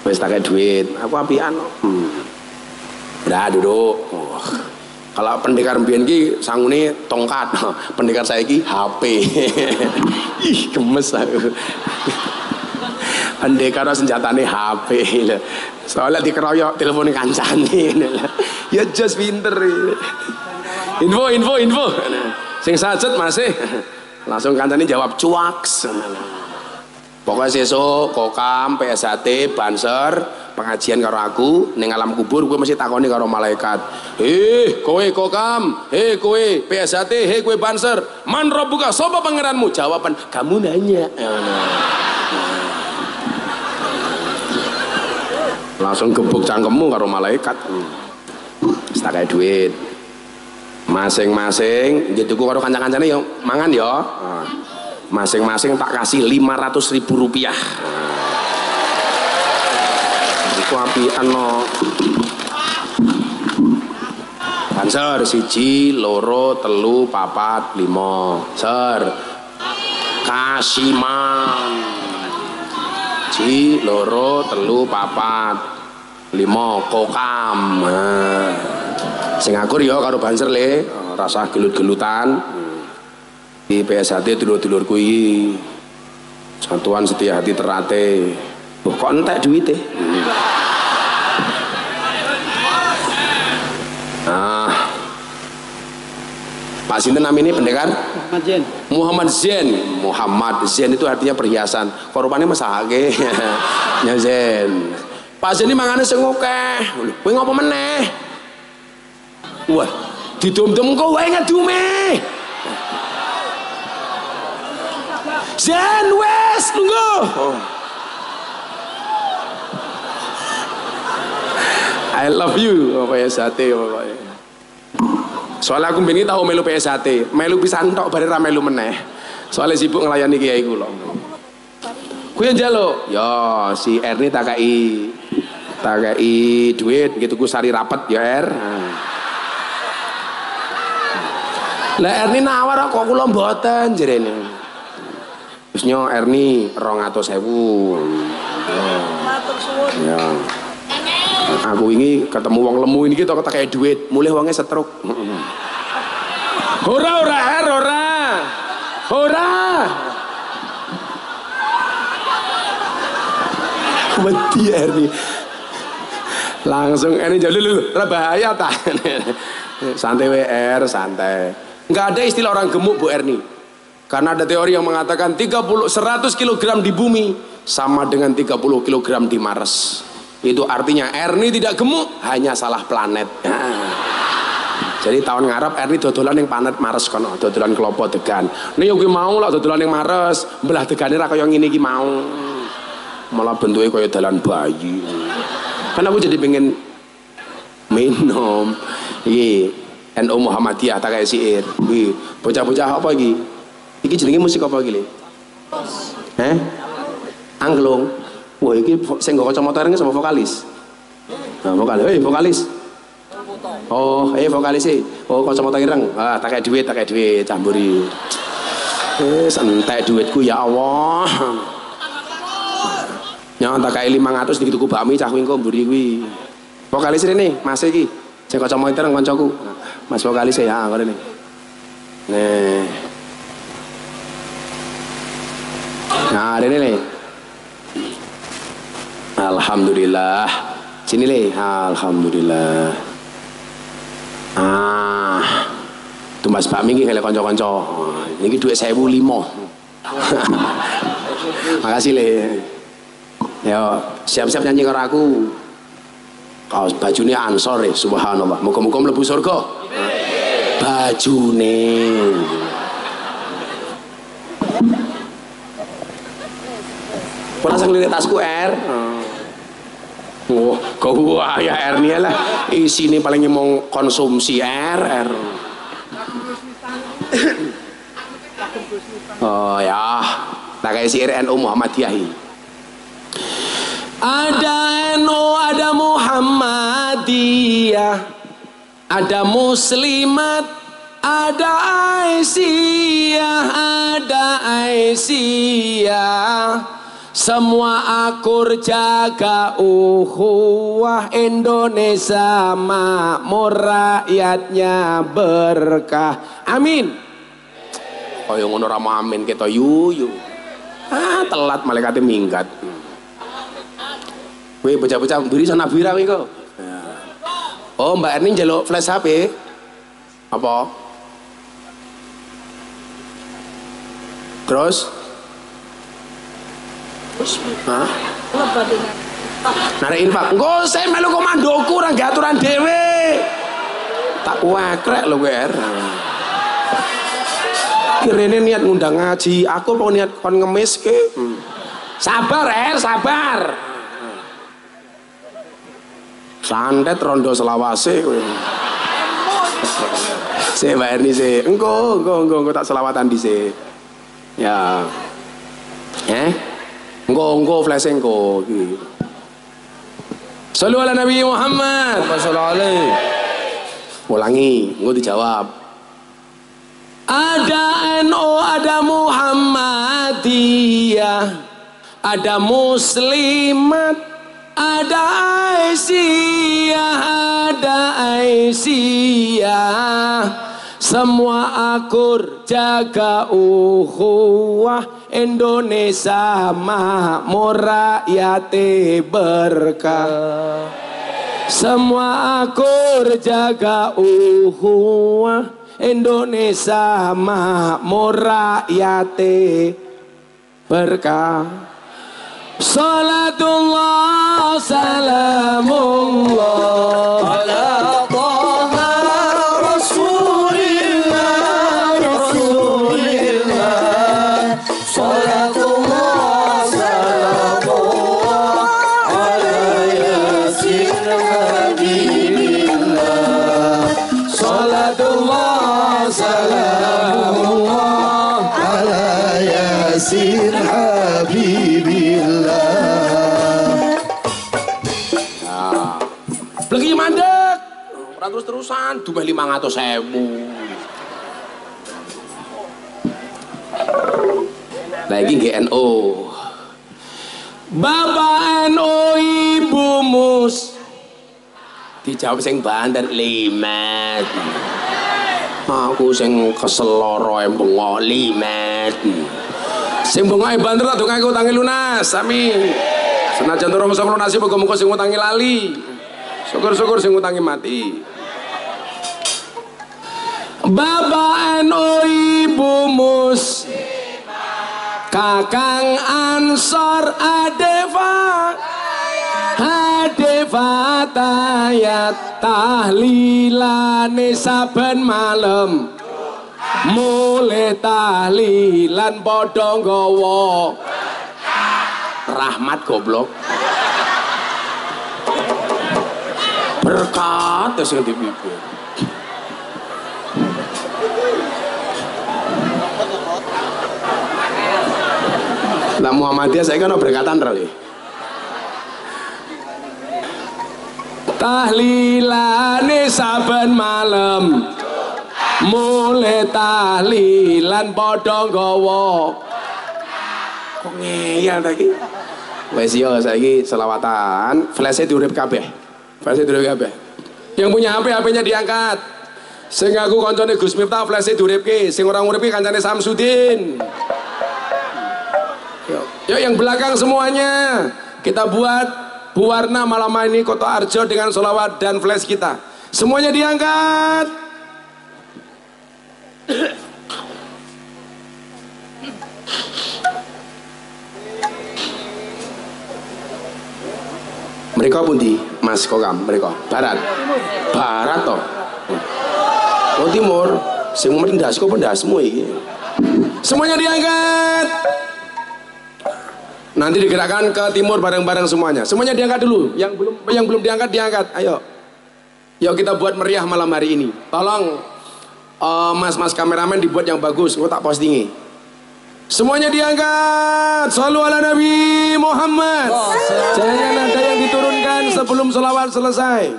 Wis tak duit, aku apian. Udah duduk. Kalau pendekar mbiyen ki sangune tongkat, pendekar saiki HP. Ih, gemes aku. Pendekar senjatane HP. Soalnya dikeroyok telepon kancane. Ya just pinter. Info. Sing sajet masih langsung kancane jawab cuaks. Pokoknya sesuk kokam, PS1, banser, pengajian karo aku ning alam kubur gue mesti takoni karo malaikat. Kowe kokam, kowe PS1, kowe banser, man rabbuka, sapa pangeranmu? Jawaban kamu nanya. Langsung gebuk cangkemmu karo malaikat. Wis tak kae duit. Masing-masing dituku karo kanca-kancane yo mangan yo. Masing-masing tak kasih 500.000 rupiah. Iku apian no. Banser 1, 2, 3, 4, 5. Ser. Kasiman. 1, 2, 3, 4, 5. Kokam. Sing akur yo karo banser le, rasa gelut-gelutan. Di PS1 dulur-dulurku iki satuan setia hati terate. Kok entek duite? Pak sinten namanya pendekar? Muhammad Zen itu artinya perhiasan. Korbannya masahake. Ya Zen. Pak Zen ini mangane sing akeh. Kowe ngopo meneh? Wah, didum-dum kowe ngedume. Zen wes tunggu. I love you PS1 pokoknya. Soalnya aku mbeni tahu melu PS1, melu pisan tok bare ra melu meneh. Soalnya sibuk ngelayani kiai kula. Kuwi njaluk, ya si Erni tak kei duit gitu ku sari rapet ya Er. Lah Erni nawar kok kula mboten jerene. Terus nyo Erni 200.000. Ya. Aku ini ketemu wong lemu ini kita kayak duit, mulai wongnya setruk. Ora. Mati Erni. Langsung Erni jadi lu, bahaya tak? Santai WR, santai. Nggak ada istilah orang gemuk Bu Erni. Karena ada teori yang mengatakan 100 kg di bumi sama dengan 30 kg di Mars. Itu artinya Erni tidak gemuk, hanya salah planet. Jadi tahun ngarep Erni dodolan yang planet Mars kono, dodolan kelopo degan. Nih yo mau lah dodolan yang Mars, belah degane ra kaya ngene iki mau. Malah bentuknya kaya dalan bayi. Kan aku jadi pengen minum. Iki NU Muhammadiyah tak kayak siir. Bocah-bocah apa iki? Iki jenenge musik apa iki, Le? Angklung. Wah, iki sing nggo kacamata ireng sama vokalis. Nah, vokalis. Oh, vokalis sih. Oh, kacamata ireng. Ah, tak kayak duit campuri. Entek duitku ya Allah. Nyawa tak kayak 500 dituku bakmi cah kuwi engko mburi kuwi. Vokalis rene, Mas iki. Sing kacamata ireng kancaku. Mas vokalis ya, ngene. Nih. Nah, ini nih. Alhamdulillah. Sini Le, alhamdulillah. Tuh Mas Bakmi iki kale kanca-kanca. Niki dhuwit 1.005. Makasih Le. Ya, siap-siap nyanyi karo aku. Kaos bajune Ansor subhanallah. Muga-muga mlebu surga. Bajune. Kau langsung lihat tasku R. Oh, kau ya R nih lah. Isi ini paling mau konsumsi R. Oh ya, tak kayak si NU Muhammadiyah. Ada NU, ada Muhammad. Muhammadiyah, ada muslimat, ada Aisyah, ada Aisyah. Semua akur jaga ukhuwah, Indonesia makmur, rakyatnya berkah. Amin. Oh yang ngono ramo amin kita yuyu. Telat malaikatnya minggat. Weh bocah-bocah beri sana bira weh kok. Oh Mbak Erni njaluk flash HP. Apa? Terus? Hah? Narik infak. Engko saya melu komandoku ora gak aturan dhewe. Tak wakrek lho kowe. Kirene niat ngundang ngaji, aku apa niat kon ngemis ke? Sabar sabar. Santet rondo selawase kowe. Saya Mbak Erni sih. Engko tak selawatan dhisik. Ya. Engko flash engko iki. Shallu ala Nabi Muhammad. Sallallahu alaihi. Ulangi, engko dijawab. Ada NU, ada Muhammadiyah, ada muslimat, ada Aisyah, ada Aisyah. Semua akur jaga ukhuwah, Indonesia makmur, rakyate berkah. Semua akur jaga ukhuwah, Indonesia makmur, rakyate berkah. Salatullah salamullah ala Taha Rasulillah, Rasulillah. Salatullah salamullah ala Yasin Habibillah. Salatullah salamullah ala Yasin Habibillah. Lagi mandek, orang terus-terusan, dumeh 500.000. Lagi GNO. Bapak NU Ibu Mus. Dijawab sing banter limet. Aku sing kesel loro bengok limet. Sing bengok banter tak dongake utange lunas. Amin. Senajan durung bisa melunasi muga-muga sing utangi lali. Syukur-syukur sing utangi mati. Bapak NU Ibu Mus, Kakang Ansor Adefa, Adefa tayat tahlilane saben malam, mulai tahlilan padha nggawa rahmat goblok. Berkat sing dipikir. Lah Muhammadiyah saya kan berkatan terus. Tahlilane saben malam, mulai tahlilan padha nggawa. Kok ngeyel ta iki? Wes yo saiki selawatan, flash-e diurip kabeh. Flash-e diurip kabeh. Yang punya HP, HP-nya diangkat. Sing aku koncone Gus Miftah, flash-e diuripke. Sing ora nguripi kancane Samsudin. Yuk yang belakang semuanya kita buat Bu Warna malam ini Koto Arjo dengan sholawat dan flash kita. Semuanya diangkat. Mereka pundi Mas Kokam, mereka barat. Barat toh. Oh timur, sing mendas kok pendasmu iki. Semuanya diangkat. Nanti digerakkan ke timur bareng-bareng semuanya. Semuanya diangkat dulu. Yang belum diangkat diangkat. Ayo. Yuk kita buat meriah malam hari ini. Tolong mas-mas kameramen dibuat yang bagus. Gua tak postingi. Semuanya diangkat. Shallu ala Nabi Muhammad. Jangan ada yang diturunkan sebelum sholawat selesai.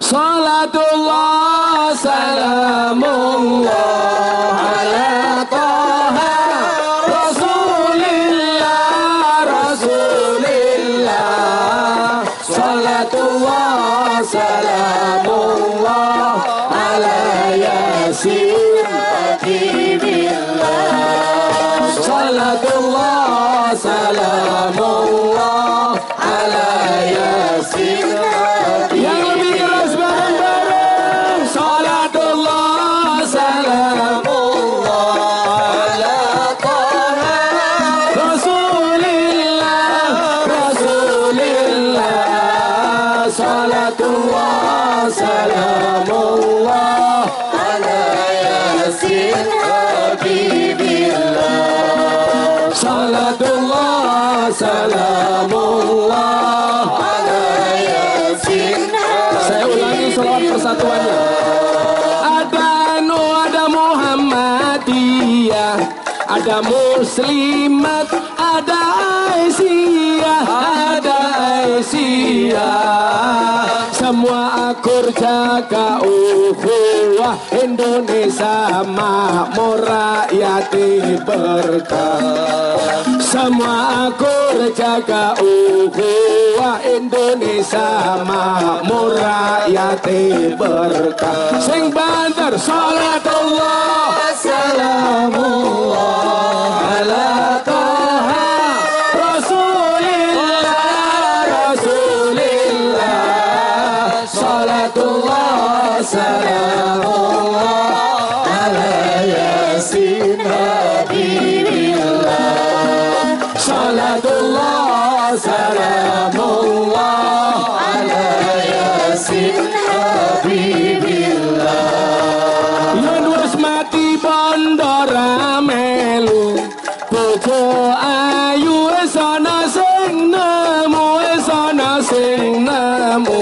Salatullah salamullah ala Taha Rasulillah Rasulillah. Salatullah salamullah ala Yasin Habibillah. Salatullah salamullah ala Yasin. Yang lebih keras bareng-bareng. Salatullah salamullah ala Taha Rasulillah Rasulillah. Salatullah salamullah ala Yasin Habibillah. Salatullah salamullah ala Yasin. Saya ulangi selawat persatuannya. Ada Nuh, ada Muhammadiyah, ada Muslimat, ada Aisyah, ada Aisyah. Semua akur jaga ukhuwah Indonesia makmur rakyati berkah. Semua akur jaga ukhuwah Indonesia makmur rakyati berkah. Sing banter salatullah salamullah ala Taha Rasulillah Rasulillah. Salatullah salamullah ala Yasin Habibillah. Salatullah salamullah ala Yasin Habibillah. Yen wis mati bondo ramelu, bojo ayu wis ana sing nemu, wis ana sing nemu.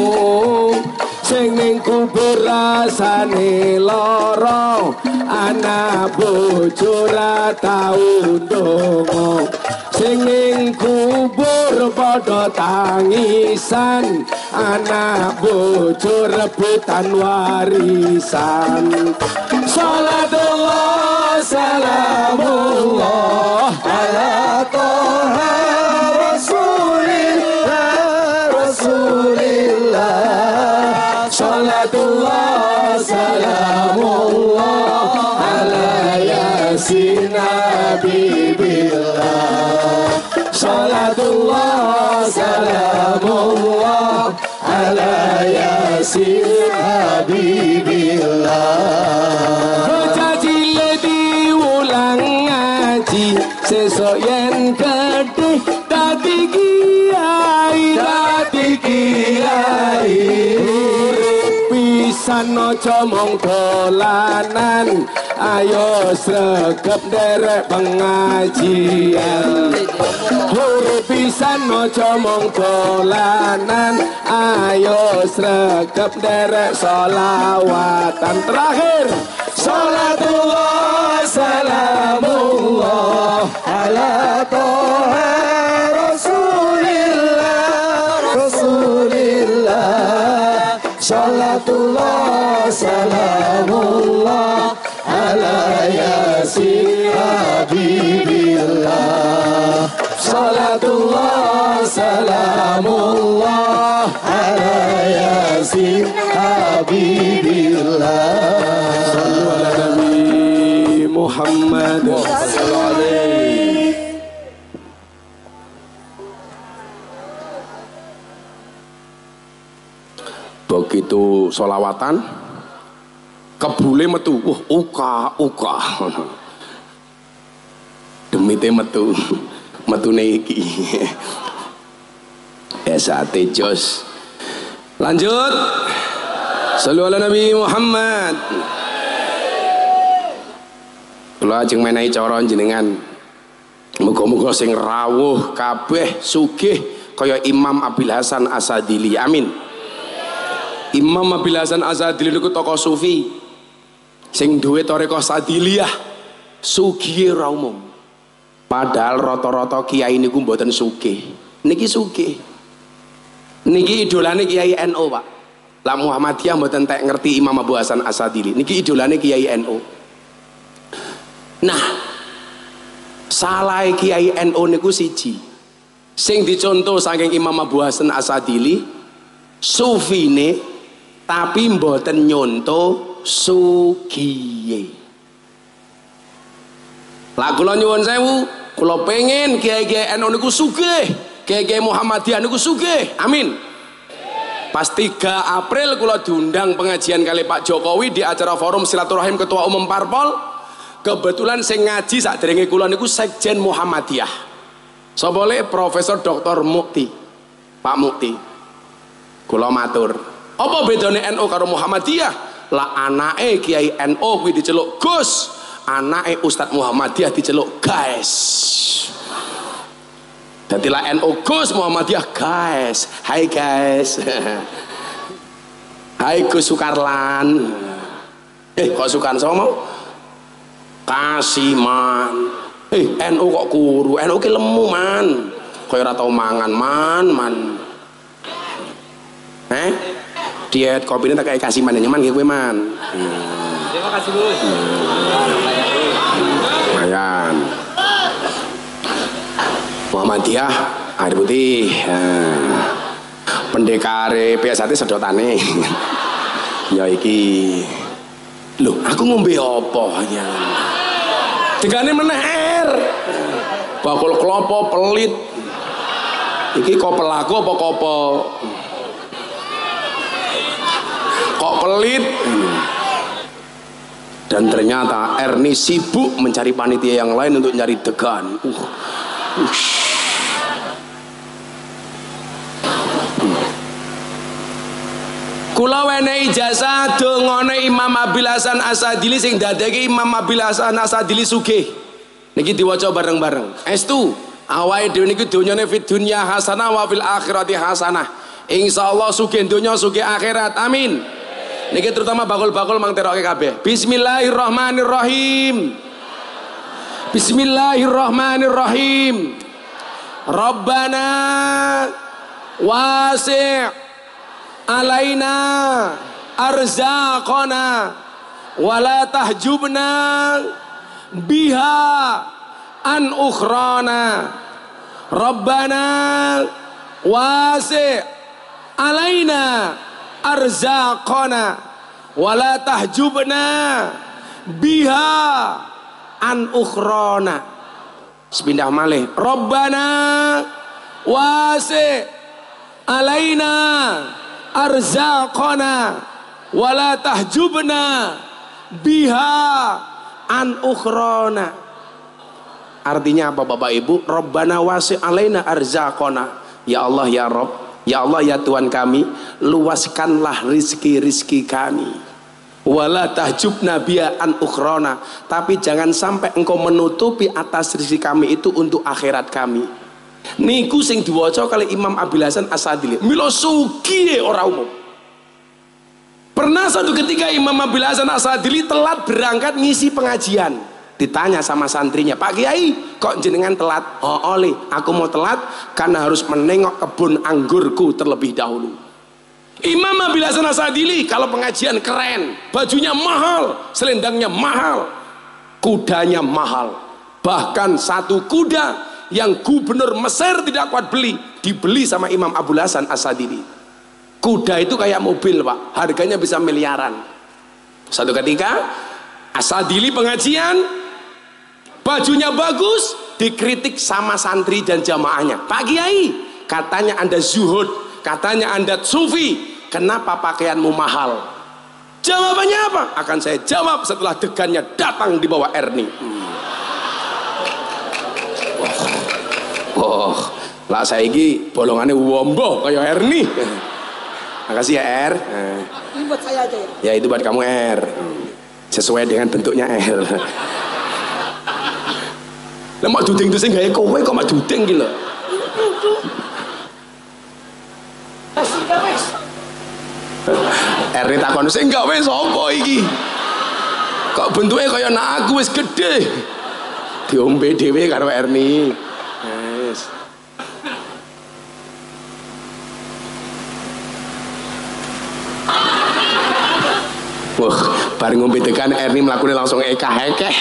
Sing ning kubur rasane lara, anak bojo ra tau ndonga. Sing ning kubur padha tangisan, anak bojo rebutan warisan. Salatullah salamullah ala Taha Rasulillah Rasulillah. Salatullah salamullah ala Yasin Habibillah. Salatullah salamullah ala Yasin Habibillah. Bocah cilik diulang ngaji, sesuk yen gedhe dadi kiai, dadi kiai. Pisan aja mung dolanan, ayo sregep nderek pengajian. Urip pisan aja mung dolanan, ayo sregep nderek sholawatan. Terakhir salatullah salamullah ala Taha Rasulillah Rasulillah. Salatullah salamullah ala Yasin Habibillah. Salatullah salamullah ala Yasin Habibillah. Sallu ala Nabi Muhammad sallallahu alaihi. Begitu solawatan kebule metu, uka demite metu iki. Esate jos. Lanjut. Sallu ala Nabi Muhammad. Kula ajeng menehi cara jenengan. Muga-muga sing rawuh kabeh sugih kaya Imam Abil Hasan Asadili. Amin. Imam Abil Hasan Asadili niku tokoh sufi sing duwe thariqah Sadiliyah, sugih ora umum. Padahal rata-rata kiai niku mboten sugih. Niki sugih. Niki idolane Kiai NU, Pak. Lah Muhammadiyah mboten entek ngerti Imam Abu Hasan Asadili. Niki idolane Kiai NU. Nah, salah Kiai NU niku siji. Sing dicontoh saking Imam Abu Hasan Asadili, sufine tapi mboten nyontoh sugiye. Lah kula nyuwun sewu, kula pengen kiai-kiai NU niku sugih, kiai-kiai Muhammadiyah niku sugih. Amin. Pas 3 April kula diundang pengajian kali Pak Jokowi di acara forum silaturahim Ketua Umum Parpol. Kebetulan sing ngaji sakderenge kula niku Sekjen Muhammadiyah. Sapa le Profesor Dr. Mukti. Pak Mukti. Kula matur, apa bedane NU karo Muhammadiyah? Lah anake Kiai NU kuwi diceluk Gus, anake Ustadz Muhammadiyah diceluk guys. Dadi lah NU Gus, Muhammadiyah guys. Hai guys. Hai Gus Sukarlan. Kok Sukarlan sama mau? Kasiman. NU kok kuru? NU ki lemu man. Kaya ora tau mangan man. Diet kopi ini tak kayak kasiman nyaman gitu man. Terima kasih Gus. Lumayan. Muhammadiyah air putih. Pendekare PSAT sedotane. Ya iki. Loh, aku ngombe apa ya? Digane meneh air. Bakul klopo pelit. Iki kok pelaku apa kopo? Kok pelit. Dan ternyata Erni sibuk mencari panitia yang lain untuk nyari degan. Kula wenehi ijazah dongane Imam Abil Hasan Asadili sing dadeke Imam Abil Hasan Asadili sugih. Niki diwaca bareng-bareng. Estu awake dhewe niki donyane fid dunya hasanah wa fil akhirati hasanah. Insyaallah sugih donya sugih akhirat. Amin. Niki terutama bakul-bakul mang teroke kabeh. Bismillahirrahmanirrahim. Bismillahirrahmanirrahim. Rabbana wasi' alaina arzaqana wala tahjubna biha an ukhrana. Rabbana wasi' alaina arzaqana wala tahjubna biha an ukhrana. Sepindah malih. Rabbana wasi' alaina arzaqana wala tahjubna biha an ukhrana. Artinya apa Bapak Ibu? Rabbana wasi' alaina arzaqana. Ya Allah ya Rabb, ya Allah ya Tuhan kami, luaskanlah rizki-rizki kami. Wala tahjubna biha an ukhrana. Tapi jangan sampai engkau menutupi atas rizki kami itu untuk akhirat kami. Niku sing diwaca kali Imam Abil Hasan Asadili. Milo sugih ora umum. Pernah satu ketika Imam Abil Hasan Asadili telat berangkat ngisi pengajian. Ditanya sama santrinya, Pak Kiai kok jenengan telat? Oh oleh, aku mau telat karena harus menengok kebun anggurku terlebih dahulu. Imam Abil Hasan Asadili kalau pengajian keren, bajunya mahal, selendangnya mahal, kudanya mahal. Bahkan satu kuda yang gubernur Mesir tidak kuat beli, dibeli sama Imam Abil Hasan Asadili. Kuda itu kayak mobil Pak, harganya bisa miliaran. Satu ketika Asadili pengajian, bajunya bagus, dikritik sama santri dan jamaahnya. Pak Kiai, katanya Anda zuhud, katanya Anda sufi, kenapa pakaianmu mahal? Jawabannya apa? Akan saya jawab setelah degannya datang di bawah Erni. Oh, lah saya ini bolongannya wombo kayak Erni. Makasih ya Er. Ini buat saya aja ya. Ya itu buat kamu Er. Sesuai dengan bentuknya Er. Lah mak duding itu sing gawe kowe kok mak duding iki lho. Erni takon sing gawe sapa iki? Kok bentuke kaya anak aku wis gede. Diombe dhewe karo Erni. Yes. Wah, bareng ngombe tekan Erni mlakune langsung ekah-ekeh.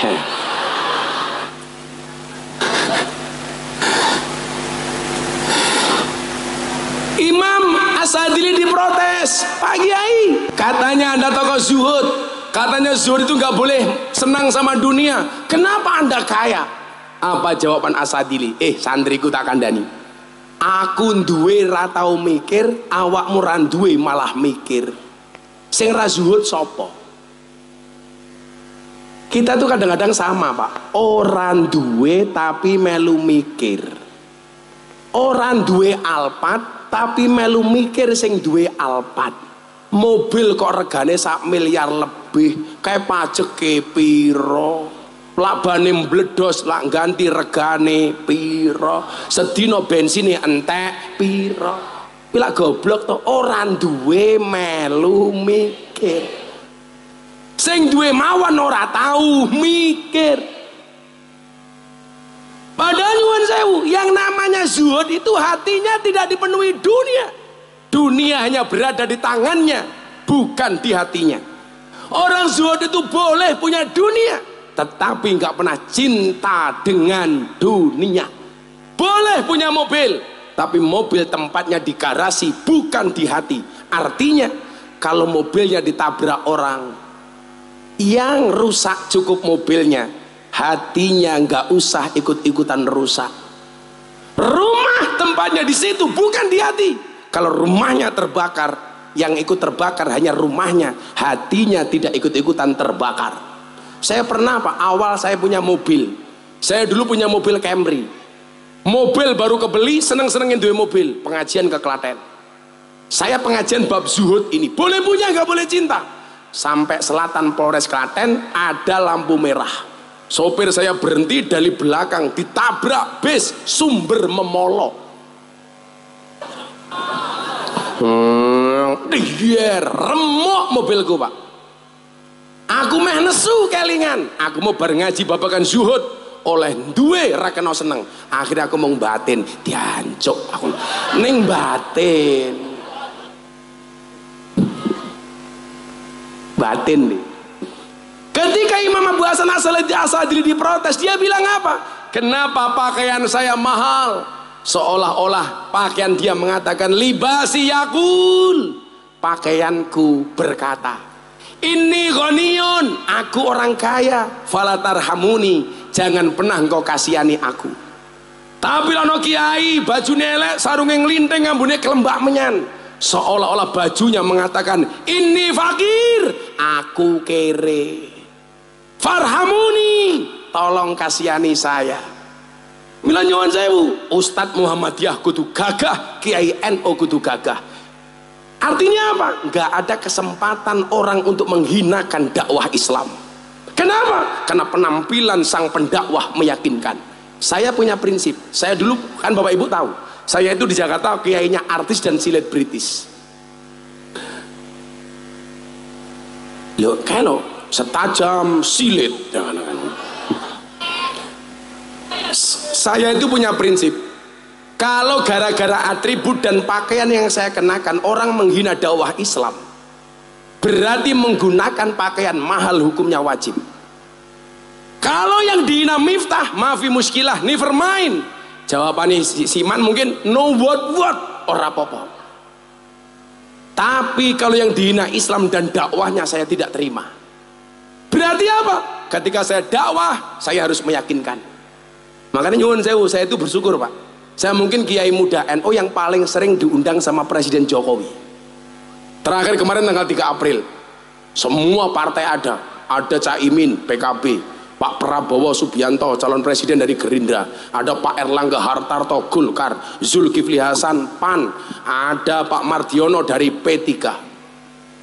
Imam As-Sadili diprotes, Pak Kiai, katanya Anda tokoh zuhud, katanya zuhud itu nggak boleh senang sama dunia, kenapa Anda kaya? Apa jawaban As-Sadili? Santriku tak kandani, aku duwe ra tau mikir, awakmu ra duwe malah mikir. Sing ra zuhud sapa? Kita tuh kadang-kadang sama Pak, orang duwe tapi melu mikir, orang duwe Alphard tapi melu mikir sing duwe Alphard. Mobil kok regane 1 miliar lebih, kayak pajak ke piro, labane mbledos lak ganti regane piro, sedina bensine entek piro. Pilak goblok to, orang duwe melu mikir, sing duwe mawon ora tahu mikir. Padahal nyuwun sewu, yang namanya zuhud itu hatinya tidak dipenuhi dunia. Dunia hanya berada di tangannya, bukan di hatinya. Orang zuhud itu boleh punya dunia, tetapi nggak pernah cinta dengan dunia. Boleh punya mobil, tapi mobil tempatnya di garasi, bukan di hati. Artinya, kalau mobilnya ditabrak orang, yang rusak cukup mobilnya, hatinya nggak usah ikut-ikutan rusak. Rumah tempatnya di situ, bukan di hati. Kalau rumahnya terbakar, yang ikut terbakar hanya rumahnya, hatinya tidak ikut-ikutan terbakar. Saya pernah Pak, awal saya punya mobil, saya dulu punya mobil Camry, mobil baru kebeli, seneng-senengin duwe mobil, pengajian ke Klaten. Saya pengajian bab zuhud ini, boleh punya nggak boleh cinta. Sampai selatan Polres Klaten ada lampu merah, sopir saya berhenti, dari belakang ditabrak bis sumber memolok. Dia remuk mobilku Pak. Aku meh nesu kelingan, aku mau bareng ngaji babakan zuhud, oleh duwe ra kena seneng. Akhirnya aku mau batin, diancuk aku ning batin nih. Ketika Imam Abu Hasan As-Sadili diprotes, dia bilang apa? Kenapa pakaian saya mahal? Seolah-olah pakaian dia mengatakan libasi yakul, pakaianku berkata, ini ghaniyun, aku orang kaya, falatarhamuni, jangan pernah engkau kasihani aku. Tapi lono kiai bajune elek, sarunge nglinting, ambune kelembak menyan, seolah-olah bajunya mengatakan ini fakir, aku kere, farhamuni, tolong kasihani saya. Mila nyuwun sewu, Ustadz Muhammadiyah kudu gagah, Kiai NU kudu gagah. Artinya apa? Nggak ada kesempatan orang untuk menghinakan dakwah Islam. Kenapa? Karena penampilan sang pendakwah meyakinkan. Saya punya prinsip, saya dulu kan Bapak Ibu tahu, saya itu di Jakarta kiainya artis dan selebritis. Loh, kalau setajam silet, jangan-jangan. Saya itu punya prinsip, kalau gara-gara atribut dan pakaian yang saya kenakan orang menghina dakwah Islam, berarti menggunakan pakaian mahal hukumnya wajib. Kalau yang dihina Miftah, maafi muskilah, never mind. Jawabannya Siman mungkin no what ora apa-apa. Tapi kalau yang dihina Islam dan dakwahnya saya tidak terima. Berarti apa? Ketika saya dakwah, saya harus meyakinkan. Makanya nyuwun sewu, saya itu bersyukur Pak. Saya mungkin kiai muda NU yang paling sering diundang sama Presiden Jokowi. Terakhir kemarin tanggal 3 April, semua partai ada Caimin PKB, Pak Prabowo Subianto calon presiden dari Gerindra, ada Pak Erlangga Hartarto Golkar, Zulkifli Hasan PAN, ada Pak Mardiono dari P3.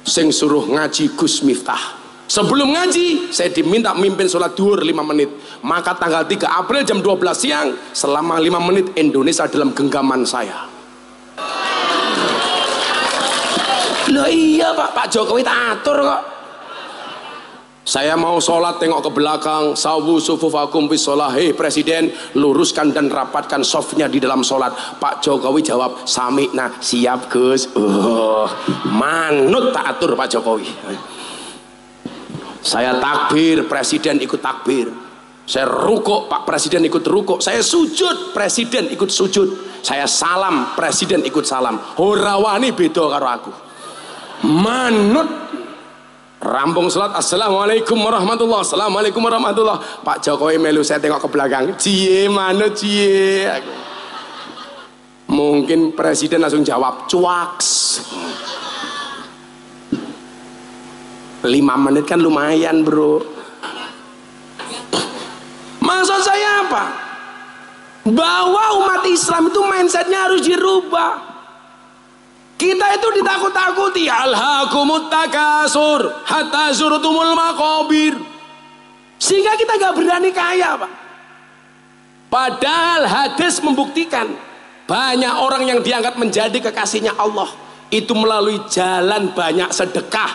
Sing suruh ngaji Gus Miftah. Sebelum ngaji, saya diminta mimpin sholat duhur 5 menit. Maka tanggal 3 April jam 12 siang, selama 5 menit Indonesia dalam genggaman saya. Loh iya Pak Jokowi tak atur kok. Saya mau sholat tengok ke belakang, sawu sufufakum bis sholah. Hei Presiden, luruskan dan rapatkan softnya di dalam sholat. Pak Jokowi jawab, sami'na, siap Gus. Manut tak atur Pak Jokowi. Saya takbir, presiden ikut takbir. Saya rukuk, Pak Presiden ikut rukuk. Saya sujud, presiden ikut sujud. Saya salam, presiden ikut salam. Ora wani beda karo aku. Manut. Rampung salat, assalamualaikum warahmatullah, assalamualaikum warahmatullah. Pak Jokowi melu, saya tengok ke belakang, cie manut cie. Mungkin presiden langsung jawab cuaks. 5 menit kan lumayan bro. Maksud saya apa? Bahwa umat Islam itu mindsetnya harus dirubah. Kita itu ditakut-takuti, alhaakumut takasur hatta zurtumul maqabir, sehingga kita gak berani kaya Pak. Padahal hadis membuktikan banyak orang yang diangkat menjadi kekasihnya Allah itu melalui jalan banyak sedekah,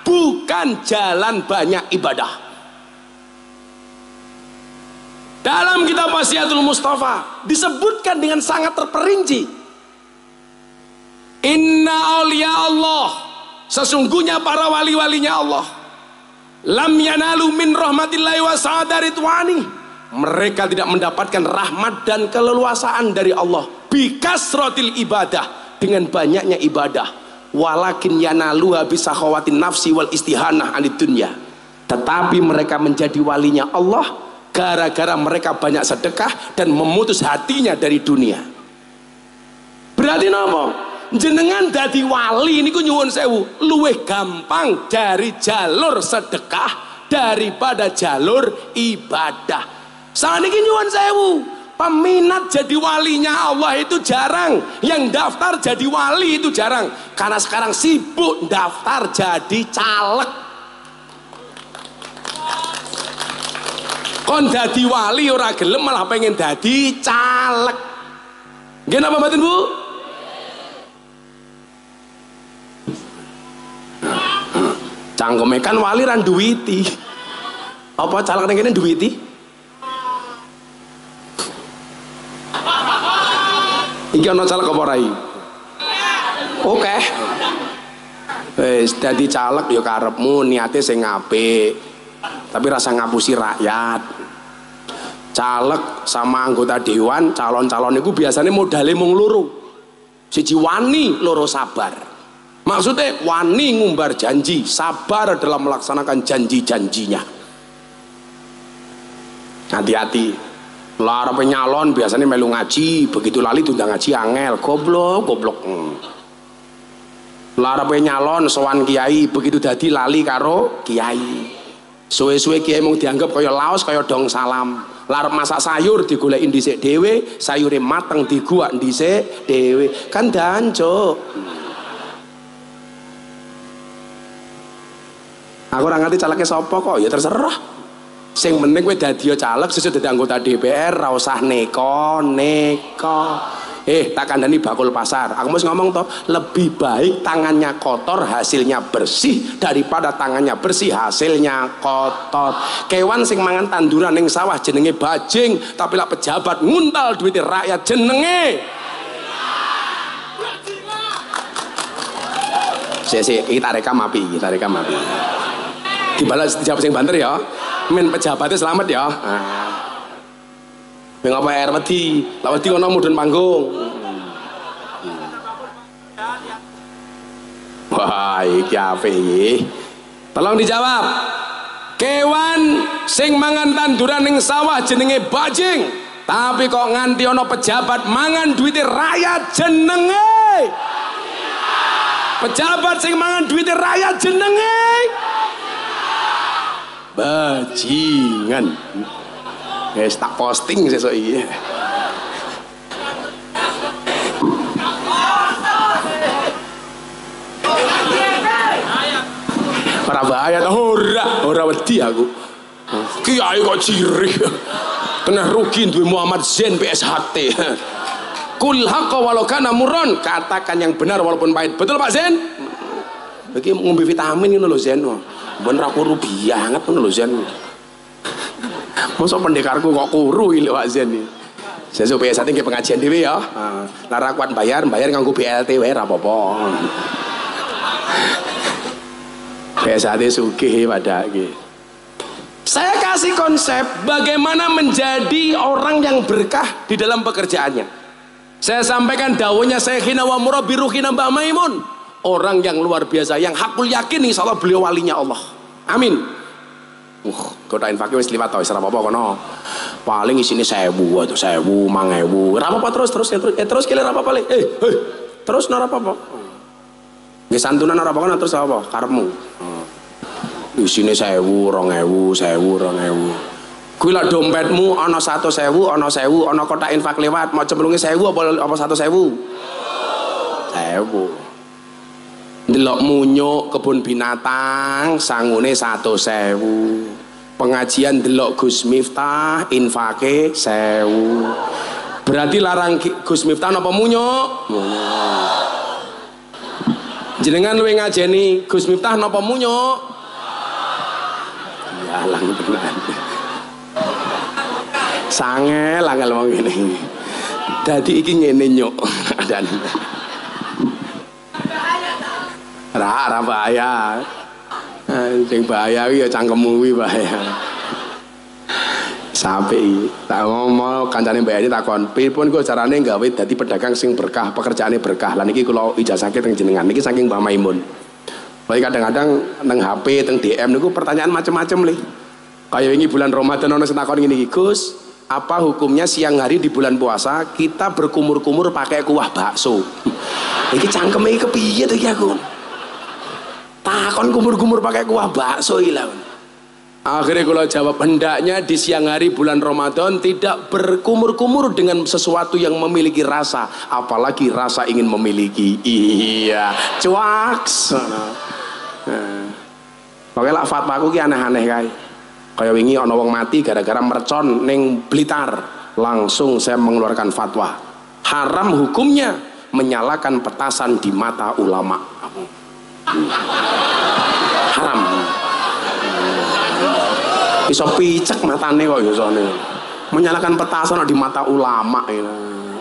bukan jalan banyak ibadah. Dalam kitab Wasiatul Mustafa disebutkan dengan sangat terperinci, inna awliya Allah, sesungguhnya para wali-walinya Allah, lam yanalu min rahmatillahi wa sa'adaritwani, mereka tidak mendapatkan rahmat dan keleluasaan dari Allah bikasrotil ibadah, dengan banyaknya ibadah, walakin yanaluha bisakhawatin nafsi wal istihanah anid dunya, tetapi mereka menjadi walinya Allah gara-gara mereka banyak sedekah dan memutus hatinya dari dunia. Berarti apa? Jenengan dadi wali niku nyuwun sewu luwih gampang dari jalur sedekah daripada jalur ibadah. Saniki nyuwun sewu, peminat jadi walinya Allah itu jarang, yang daftar jadi wali itu jarang, karena sekarang sibuk daftar jadi caleg. Kon dadi wali ora gelem, malah pengen dadi caleg. Nggih napa mboten Bu? Cangkeme kan wali ra duwiti. Apa caleg ning kene duwiti? Iki ana caleg apa ora iki? Oke. Wis dadi caleg ya karepmu, niate sing apik. Tapi rasa ngapusi rakyat. Caleg sama anggota dewan, calon-calon itu biasanya modalnya mung loro. Siji wani, loro sabar. Maksudnya wani ngumbar janji, sabar dalam melaksanakan janji-janjinya. Hati-hati. Lara penyalon biasanya melu ngaji, begitu lali tunda ngaji angel, goblok. Lara penyalon sowan kiai, begitu dadi lali karo kiai. Suwe-suwe kiai mung dianggap kaya laos, kaya dong salam. Larep masak sayur digoleki dhisik dhewe, sayure mateng diguak dhisik dhewe. Kan dancuk. Aku ora ngerti caleke sapa kok, ya terserah. Sing penting kowe dadi caleg, sesuk dadi anggota DPR, ra usah neko. Tak kandhani bakul pasar. Aku mesti ngomong toh, lebih baik tangannya kotor hasilnya bersih daripada tangannya bersih hasilnya kotor. Kewan sing mangan tanduran ning sawah jenenge bajing, tapi lak pejabat nguntal duit rakyat jenenge kita rekam api. Dibalas dijawab sing banter ya. Men pejabatnya selamat ya. Ngapa air wedi? Lah wedi kono mudhun panggung. Wah, iki apik iki. Tolong dijawab. Kewan sing mangan tanduran ning sawah jenenge bajing, tapi kok nganti ana pejabat mangan duite rakyat jenenge pejabat sing mangan duite rakyat jenenge bajingan. Guys, tak posting sesuk iki. Ora bahaya ora wedi aku. Kiai kok cirih. Kena rugi duwe Muhammad Zain PSHT. Kul haqqa walau kana murran, katakan yang benar walaupun pahit. Betul Pak Zain? Iki ngombe vitamin ngono lho Zain. Ben ra kuru banget ngono lho Zain. Masa pendekarku kok kuru iki Pak Zain iki. Sesuk PSHT nggih pengajian dhewe ya. Lara kuat bayar nganggo BLT wae ra apa-apa. PSHT sugih pada iki. Saya kasih konsep bagaimana menjadi orang yang berkah di dalam pekerjaannya. Saya sampaikan dawuhnya Syekhina wa murabbiruhina Mbah Maimun, orang yang luar biasa, yang hakul yakin insya Allah beliau walinya Allah. Amin. Kotain fakir wis liwat wis ora apa-apa kono. Paling isine 1000 atau 1000, 5000. Ora apa-apa terus kira apa-apa le. Terus ora apa-apa. Nggih santunan ora apa-apa terus apa? Karepmu. Isine 1000, 2000, 1000, 2000. Kuwi lak dompetmu ana 100.000, ana 1000, ana kotak infak lewat, mau cemplunge 1000 apa 100.000? 1000. Ndelok munyuk kebun binatang sangune 100.000. Pengajian delok Gus Miftah infake 1000. Berarti larang Gus Miftah napa munyuk? Jenengan luwih ngajeni Gus Miftah napa munyuk? Alang tenan. Sangel angel wong ngene. Dadi iki ngene nyuk. Dan ra bahaya. Sing bahaya kuwi ya cangkemmu kuwi bahaya. Sampai tak ngomong kancane Mbak Eni takon, "Pripun kok carane gawe dadi pedagang sing berkah, pekerjaane berkah?" Lah niki kula ijazahke teng jenengan. Niki saking Mbah Maimun. Baik kadang-kadang neng HP, teng DM niku pertanyaan macam-macam lih. Kayak ini bulan Ramadan ono sing takon ngene iki, "Gus, apa hukumnya siang hari di bulan puasa kita berkumur-kumur pakai kuah bakso?" Iki cangkeme iki kepiye to iki aku? Takon kumur-kumur pakai kuah bakso iki lho. Akhirnya kula jawab, hendaknya di siang hari bulan Ramadan tidak berkumur-kumur dengan sesuatu yang memiliki rasa, apalagi rasa ingin memiliki. Iya, cuaks. Pokoknya lah fatwaku ki aneh-aneh kae. Kayak wingi ana wong mati gara-gara mercon ning Blitar, langsung saya mengeluarkan fatwa. Haram hukumnya menyalakan petasan di mata ulama. Haram. Iso picek matane kok yosone. Menyalakan petasan di mata ulama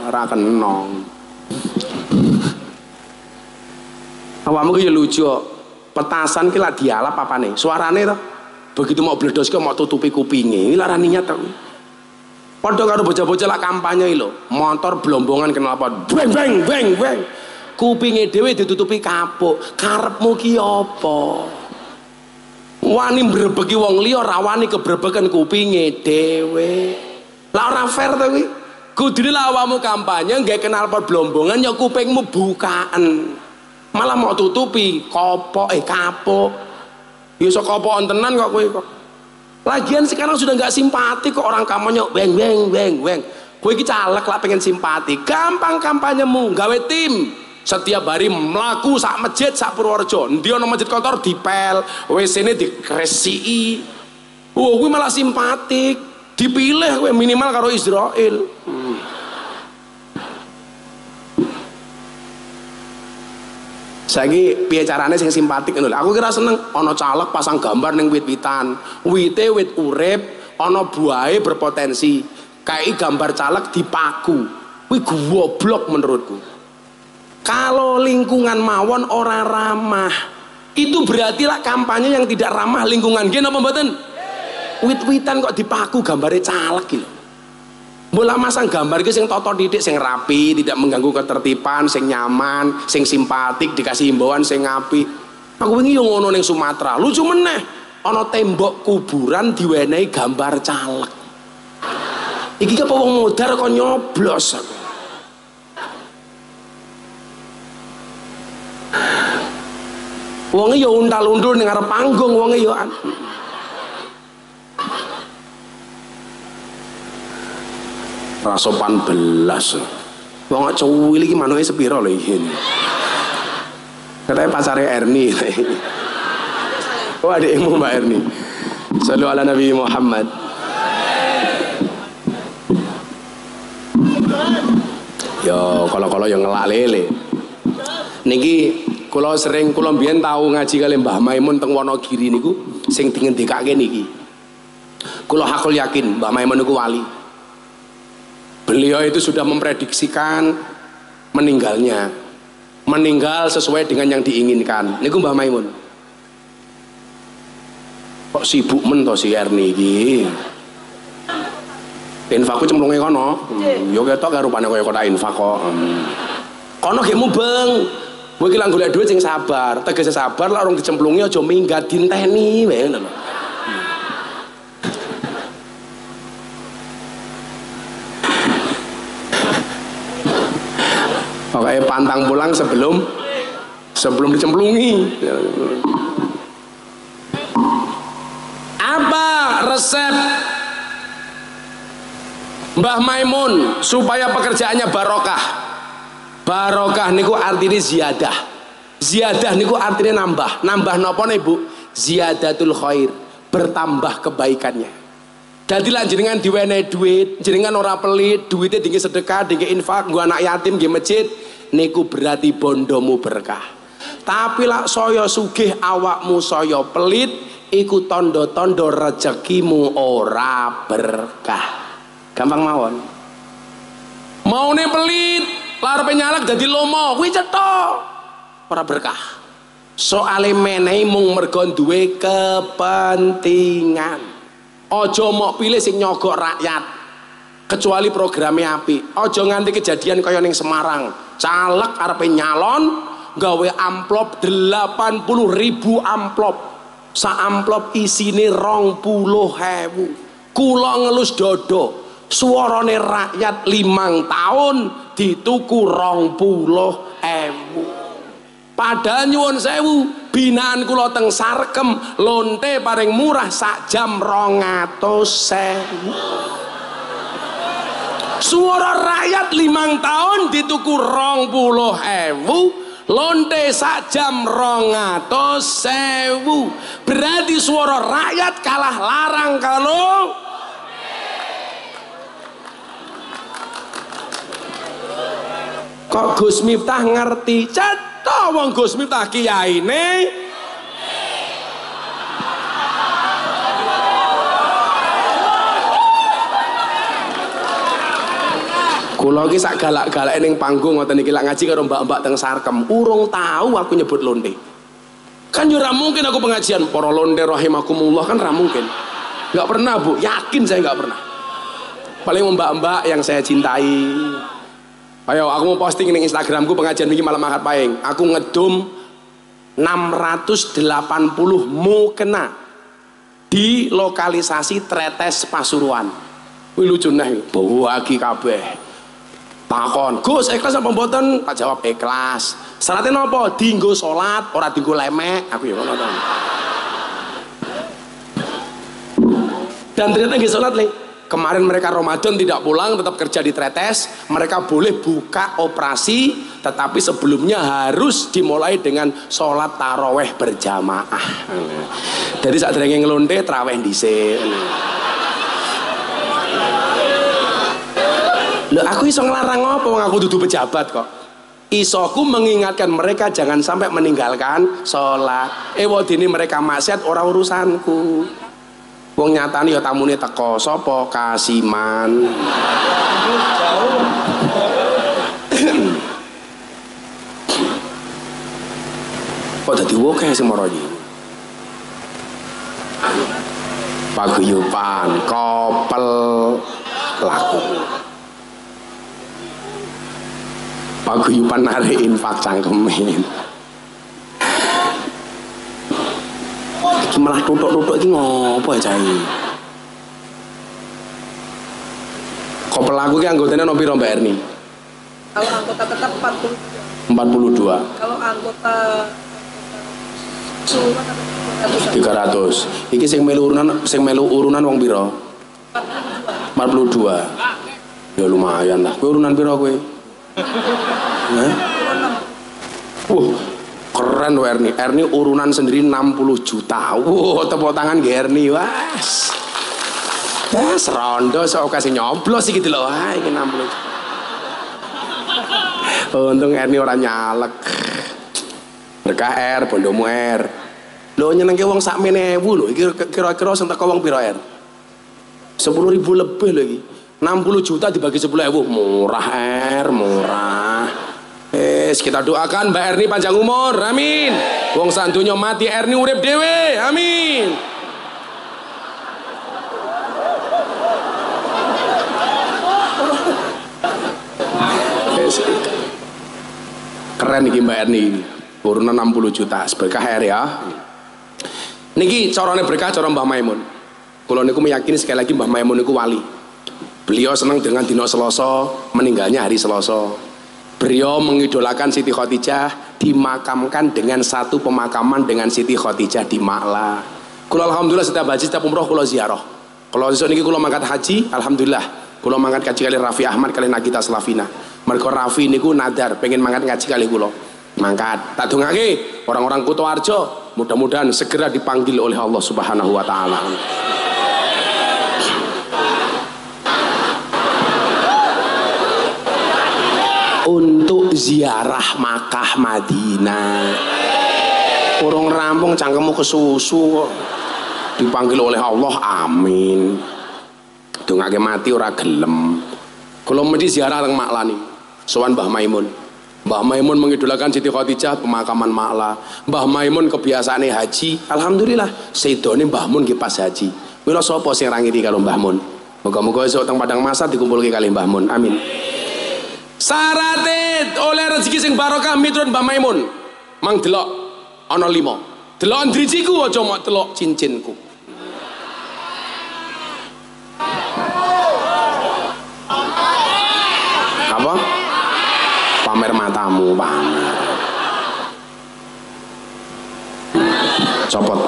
ora kena. Awakmu ki ya lucu kok. Petasan ki lak dialap apane? Suarane to. Begitu mau bledos kok mau tutupi kupinge. Iki larane nyat to. Padha karo bocah-bocah lak kampanye iki lho. Motor blombongan knalpot. Beng beng beng beng. Kupinge dhewe ditutupi kapuk. Karepmu ki apa? Wani mbrebeki wong liya rawani kebrebekan kupinge dhewe. Lah ora fair to kuwi. Kudune lah awakmu kampanye nggae knalpot blombongan ya kupingmu bukaan. Malah mau tutupi kopok kapuk. Ya iso kopokan tenan kok kowe kok. Lagian sekarang sudah nggak simpati kok orang kampanye weng weng weng weng. Kowe iki caleg lah pengen simpati. Gampang kampanyemu, gawe tim. Setiap hari melaku sak masjid sak Purworejo. Endi ana masjid kotor dipel, WC-ne dikresiki. Kuwi malah simpatik. Dipilih kowe minimal karo Israel. Saiki piye carane sing simpatik ngono lho. Aku kira seneng ana caleg pasang gambar ning wit-witan. Wite wit urip, ana buahe berpotensi. Kayak gambar caleg dipaku. Kuwi goblok menurutku. Kalau lingkungan mawon ora ramah, itu berarti lah kampanye yang tidak ramah lingkungan. Gini apa mboten? Wit-witan kok dipaku gambare caleg gitu. Bola masang gambar iki sing toto didik, sing rapi, tidak mengganggu ketertiban, sing nyaman, sing simpatik, dikasih himbauan sing apik. Aku wingi yo ngono ning Sumatera. Lucu meneh, ana tembok kuburan diwenehi gambar caleg. Iki apa wong modar kok nyoblos aku. Wonge ya untal-untul ning arep panggung wonge ya. Ra sopan belas. Wong cuwil iki manuke sepira lho iki. Katanya pacare Erni. Oh adikmu Mbak Erni. Sallu ala Nabi Muhammad. Yo kalau yang ngelak lele. Niki kula sering kula mbiyen tau ngaji kali Mbah Maimun teng Wonogiri niku sing dingendikake niki. Kula hakul yakin Mbah Maimun niku wali. Beliau itu sudah memprediksikan meninggalnya. Meninggal sesuai dengan yang diinginkan. Niku Mbah Maimun. Kok sibuk men to si Erni iki. Infakku cemplunge kono. Yo ketok karo rupane kaya kotak infak kok. Kono ge mubeng. Kowe iki lak golek dhuwit sing sabar. Tegese sabar lak urung dicemplungi aja minggat dinteni wae ngono lho. Pokoknya pantang pulang sebelum dicemplungi. Apa resep Mbah Maimun supaya pekerjaannya barokah? Barokah niku artinya ziyadah. Ziyadah niku artinya nambah. Nambah napa nih Bu? Ziyadatul khair, bertambah kebaikannya. Jadi lah jenengan diwenehi duit, jenengan ora pelit, duitnya tinggi sedekah, tinggi infak, nggo anak yatim nggih masjid, niku berarti bondomu berkah. Tapi lah saya sugih awakmu saya pelit, iku tondo-tondo rezekimu ora berkah. Gampang mawon. Mau nih pelit, larepe nyalak dadi lomo, kuwi cetha. Ora berkah. Soale menehi mung mergo duwe kepentingan. Aja mok pilih sing nyogok rakyat. Kecuali programnya apik. Aja nganti kejadian kaya ning Semarang. Caleg arepe nyalon gawe amplop 80.000 amplop. Sa amplop isine 20.000. Kula ngelus dodo. Suarane rakyat 5 tahun dituku 20.000. Padahal nyuwun sewu binaan kula teng Sarkem lonte paling murah sak jam 200.000. Suara rakyat 5 tahun dituku 20.000, lonte sak jam 200.000. Berarti suara rakyat kalah larang kalau kok Gus Miftah ngerti cetha wong Gus Miftah kiyaine kula iki sak galak-galake ning panggung ngoten iki lak ngaji karo mbak-mbak teng Sarkem urung tahu aku nyebut lonte kan yo ora mungkin aku pengajian para lonte rahimakumullah kan ora mungkin nggak pernah Bu, yakin saya nggak pernah. Paling mbak-mbak yang saya cintai. Ayo aku mau posting ning Instagramku pengajian iki malam Ahad paing. Aku ngedum 680 mukena di lokalisasi Tretes Pasuruan. Wih lucu nih, bawa lagi kabeh. Takon, Gus ikhlas apa mboten? Tak jawab ikhlas. Syaratnya napa? Dinggo salat, ora dinggo lemek. Aku ya ngono to. Dan ternyata nggih salat le. Kemarin mereka Ramadan tidak pulang, tetap kerja di Tretes. Mereka boleh buka operasi, tetapi sebelumnya harus dimulai dengan sholat taraweh berjamaah. Jadi saat derenge ngelonte taraweh dhisik. Loh aku iso nglarang apa wong aku dudu pejabat kok. Isoku mengingatkan mereka jangan sampai meninggalkan sholat. Wadine mereka maksiat ora urusanku. Wong nyatane ya tamune teko sapa Kasiman. Kok dadi woke sing mara iki. Paguyuban, kopel, laku. Paguyuban narik infak cangkemin. Iki malah tutuk-tutuk iki ngopo ya cai? Kopel aku ki anggotane ono piro Mbak Erni? Kalau anggota tetap 42. Kalau anggota 300. Iki sing melu urunan wong piro? 42. Ya lumayan lah. Kowe urunan piro kowe? Keren loh Erni. Erni urunan sendiri 60 juta. Tepuk tangan ke Erni. Was. Serondo so kasih nyoblos sih gitu loh. Wah, ini 60 juta. Untung Erni orang nyalek. Berkah R, bondomu R. Lo nyenengke wong sak menewu lho. Iki kira-kira sing teko wong piro R? 10.000 lebih lho iki. 60 juta dibagi 10.000. Murah R, murah. Kita doakan Mbak Erni panjang umur, amin. Wong sandunya mati Erni urip dewe, amin. Keren iki Mbak Erni. Urunan 60 juta, berkah ya. Niki carane berkah cara Mbah Maimun. Kula niku meyakini sekali lagi Mbah Maimun niku wali. Beliau senang dengan dino Selasa, meninggalnya hari Selasa. Beliau mengidolakan Siti Khadijah, dimakamkan dengan satu pemakaman dengan Siti Khadijah di Ma'la. Kula alhamdulillah setiap haji setiap umroh kula ziarah. Kalau esuk niki kula mangkat haji, alhamdulillah. Kula mangkat kaji kali Raffi Ahmad kali Nagita Slavina. Mergo Raffi niku nadar pengen mangkat ngaji kali kula. Mangkat. Tak dongake orang-orang Kutoarjo, mudah-mudahan segera dipanggil oleh Allah Subhanahu wa taala. Untuk ziarah Makkah Madinah. Urung rampung cangkemmu kesusu kok. Dipanggil oleh Allah, amin. Dongake mati ora gelem. Kula mesti ziarah teng Ma'la niki. Sowan Mbah Maimun. Mbah Maimun mengidolakan Siti Khadijah, pemakaman Ma'la. Mbah Maimun kebiasaane haji. Alhamdulillah, sedone Mbah Mun nggih pas haji. Mila sapa sing ra ngiri karo Mbah Mun? Moga-moga esuk teng Padang Masar dikumpulke kali Mbah Mun. Amin. Syarat oleh rezeki sing barokah miturut Mbah Maimun. Mang delok ana 5. Delok drijiku aja mok delok cincinku. Apa? Pamer matamu, pamer. Copot.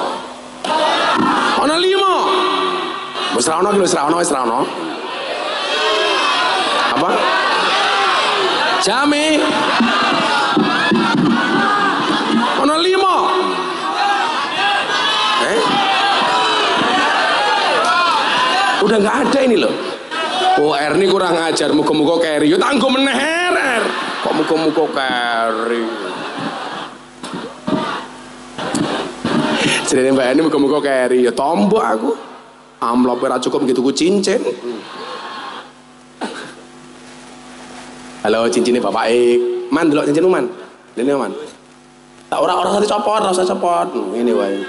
Ana 5. Wis ra ono ki, wis ra ono. Apa? Jame. Ono 5. Udah nggak ada ini loh. Oh, Erni kurang ajar, muka-muka keri. Yo tanggo meneh er. Kok muka-muka keri. Jadi Mbak Erni muka-muka keri. Ya tombok aku. Amplop ora cukup gitu ku cincin. Halo cincinnya Bapak Man delok cincin Man. Ini Man. Tak orang usah dicopot, ora usah copot. Ini wae.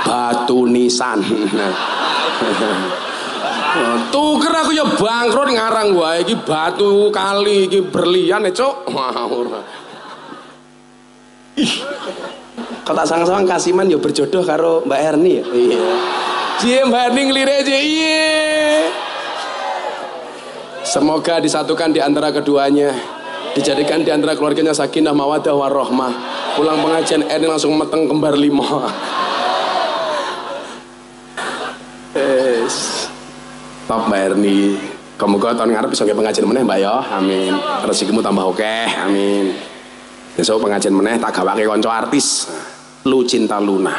Batu nisan. Tuker aku ya bangkrut ngarang wae iki batu kali iki berlian Cuk. Ih. Kalau tak sang-sang Kasiman ya berjodoh karo Mbak Erni ya. Iya. Cie Mbak Erni nglirik cie. Iya. Semoga disatukan di antara keduanya, dijadikan di antara keluarganya sakinah mawaddah warahmah. Pulang pengajian Erni langsung meteng kembar 5. Top Mbak Erni. Semoga tahun ngarep bisa pengajian meneh Mbak ya. Amin. Rezekimu tambah oke. Amin. Besok pengajian meneh tak gawake konco artis. Lu Cinta Luna.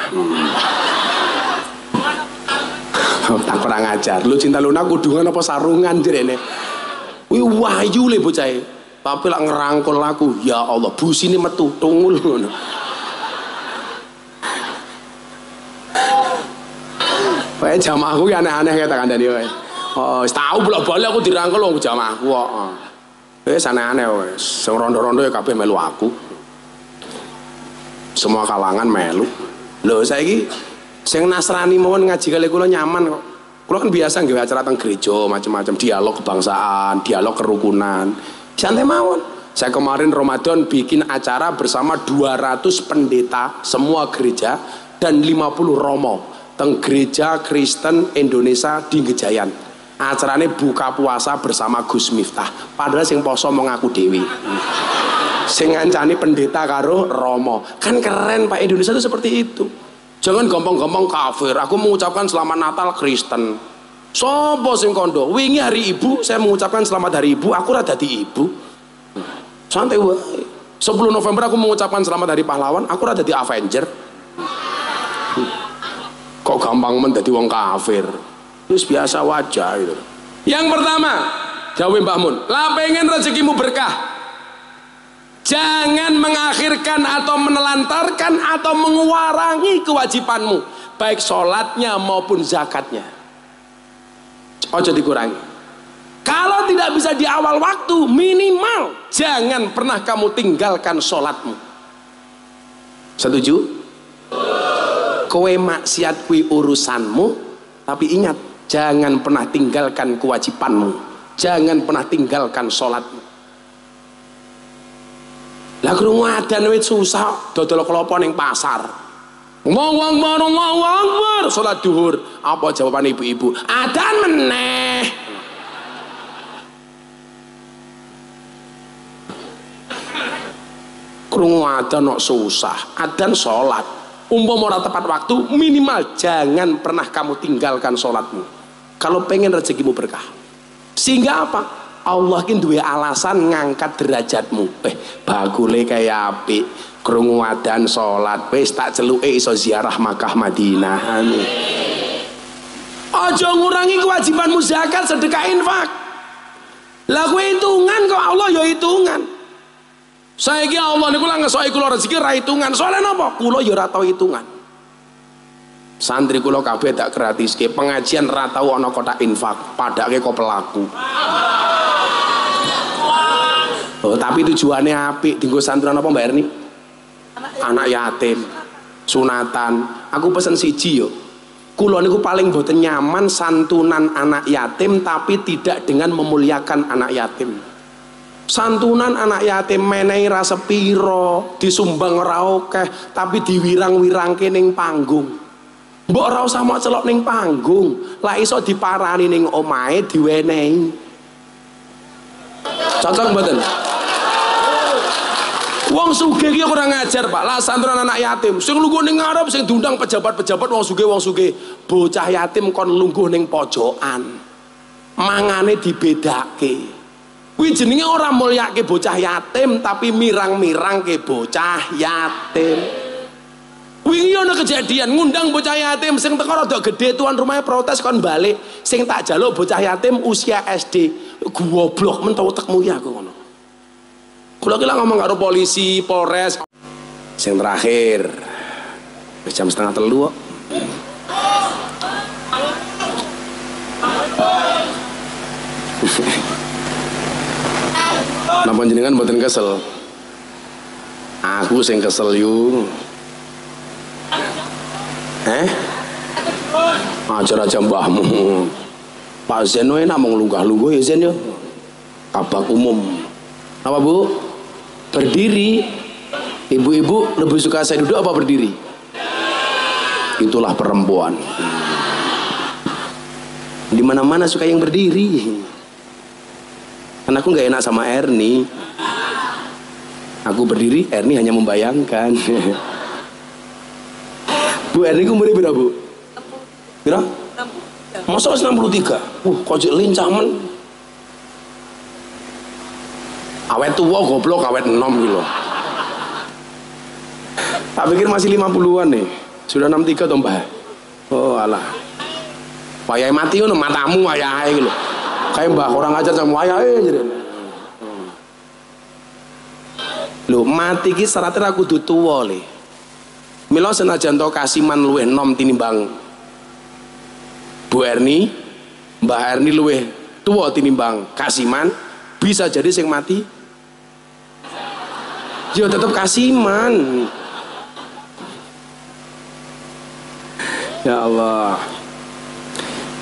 Tak kurang ajar. Lu Cinta Luna kudungan apa sarungan jirene. Wih wahyu le bocah. Tapi lak ngerangkul aku, ya Allah, busine metu tungul ngono. Wae jamaahku ya aneh-aneh kaya tak kandhani wae. Oh, wis tau bolak-balik aku dirangkul wong jamaahku kok. Wis aneh-aneh wis. Sing rondo-rondo ya kabeh melu aku. Semua kalangan melu. Lho saiki sing Nasrani mawon ngaji kali kula nyaman kok. Kula kan biasa nggawe acara teng gereja macam-macam, dialog kebangsaan, dialog kerukunan. Santai mawon. Saya kemarin Ramadan bikin acara bersama 200 pendeta semua gereja dan 50 romo teng gereja Kristen Indonesia di Gejayan. Acarane buka puasa bersama Gus Miftah. Padahal sing poso mau ngaku dewi. Sing ngancani pendeta karo romo. Kan keren Pak, Indonesia itu seperti itu. Jangan gampang-gampang kafir. Aku mengucapkan selamat Natal Kristen. Sopo sing kondo? Wingi hari ibu saya mengucapkan selamat hari ibu. Aku rada di ibu. Santai wae. 10 November aku mengucapkan selamat hari pahlawan. Aku rada di Avenger. Kok gampang menjadi wong kafir? Terus biasa wajah itu. Yang pertama, jawab Mbak Mun. Lah pengen rezekimu berkah. Jangan mengakhirkan atau menelantarkan atau mengurangi kewajibanmu, baik sholatnya maupun zakatnya. Ojo dikurangi. Kalau tidak bisa di awal waktu, minimal jangan pernah kamu tinggalkan sholatmu. Setuju? Kowe maksiat kui urusanmu, tapi ingat, jangan pernah tinggalkan kewajibanmu. Jangan pernah tinggalkan sholatmu. Lah krungu adzan wis susah dodol klopo ning pasar. Allahu Akbar, Allahu Akbar, salat duhur. Apa jawaban ibu-ibu? Adzan meneh. Krungu adzan kok susah. Adzan salat. Umpama ora tepat waktu, minimal jangan pernah kamu tinggalkan salatmu. Kalau pengen rezekimu berkah. Sehingga apa? Allah ki duwe alasan ngangkat derajatmu. Bakule kaya apik, krungu adzan salat, wis tak celuke iso ziarah Makkah Madinah. Amin. Aja ngurangi kewajibanmu zakat, sedekah, infak. Lah kowe hitungan kok Allah ya hitungan. Saiki Allah niku lak ngesoki kula rezeki ra hitungan. Soale napa? Kula ya ora tau hitungan. Santri kula kabeh tak gratiske, pengajian ra tau ana kotak infak, padake kok pelaku. Oh, tapi tujuannya apik, dienggo santunan apa Mbak Erni? Anak yatim, sunatan. Aku pesen siji yo. Kula niku paling boten nyaman santunan anak yatim tapi tidak dengan memuliakan anak yatim. Santunan anak yatim menehi ra sepiro, disumbang ora akeh, tapi diwirang-wirangke ning panggung. Mbok ora usah mok celok ning panggung, lah iso diparani ning omahe diwenehi. Cocok mboten? Wong sugih ki kurang ngajar, Pak. Lah santunan anak yatim, sing lungguh ning ngarep, sing diundang pejabat-pejabat wong sugih, bocah yatim kon lungguh ning pojokan. Mangane dibedake. Kuwi jenenge ora mulyake bocah yatim tapi mirang-mirangke bocah yatim. Wingi ana kejadian ngundang bocah yatim sing teko rada gedhe, tuan rumahnya protes kon balik. Sing tak jaluk bocah yatim usia SD. Goblok men tau tekmu ya aku ngono. Kula ki ngomong karo polisi, Polres. Sing terakhir wis jam 2:30 kok. Napa jenengan mboten kesel? Aku sing kesel yu. Ajar-ajar mbahmu. Pak Zen enak mau lunggah-lungguh ya Zen yo. Kabak umum. Apa Bu? Berdiri. Ibu-ibu lebih suka saya duduk apa berdiri? Itulah perempuan. Di mana-mana suka yang berdiri. Karena aku nggak enak sama Erni. Aku berdiri, Erni hanya membayangkan. Bu Erni umurnya berapa Bu? Berapa? Masa 63? Kok jadi lincah men? Awet tua goblok, awet 6 gitu. Tak pikir masih 50-an nih. Sudah 63 toh Mbah. Oh alah. Wayai mati ngono matamu wayahe gitu. Kayak Mbah orang ajar sama wayahe jadi. Lho mati ki syaratnya aku kudu tuwa le. Mila senajan to kasiman luwih enom tinimbang Bu Erni, Mbah Erni luwih tuwa tinimbang kasiman, bisa jadi sing mati ya tetep kasiman. Ya Allah.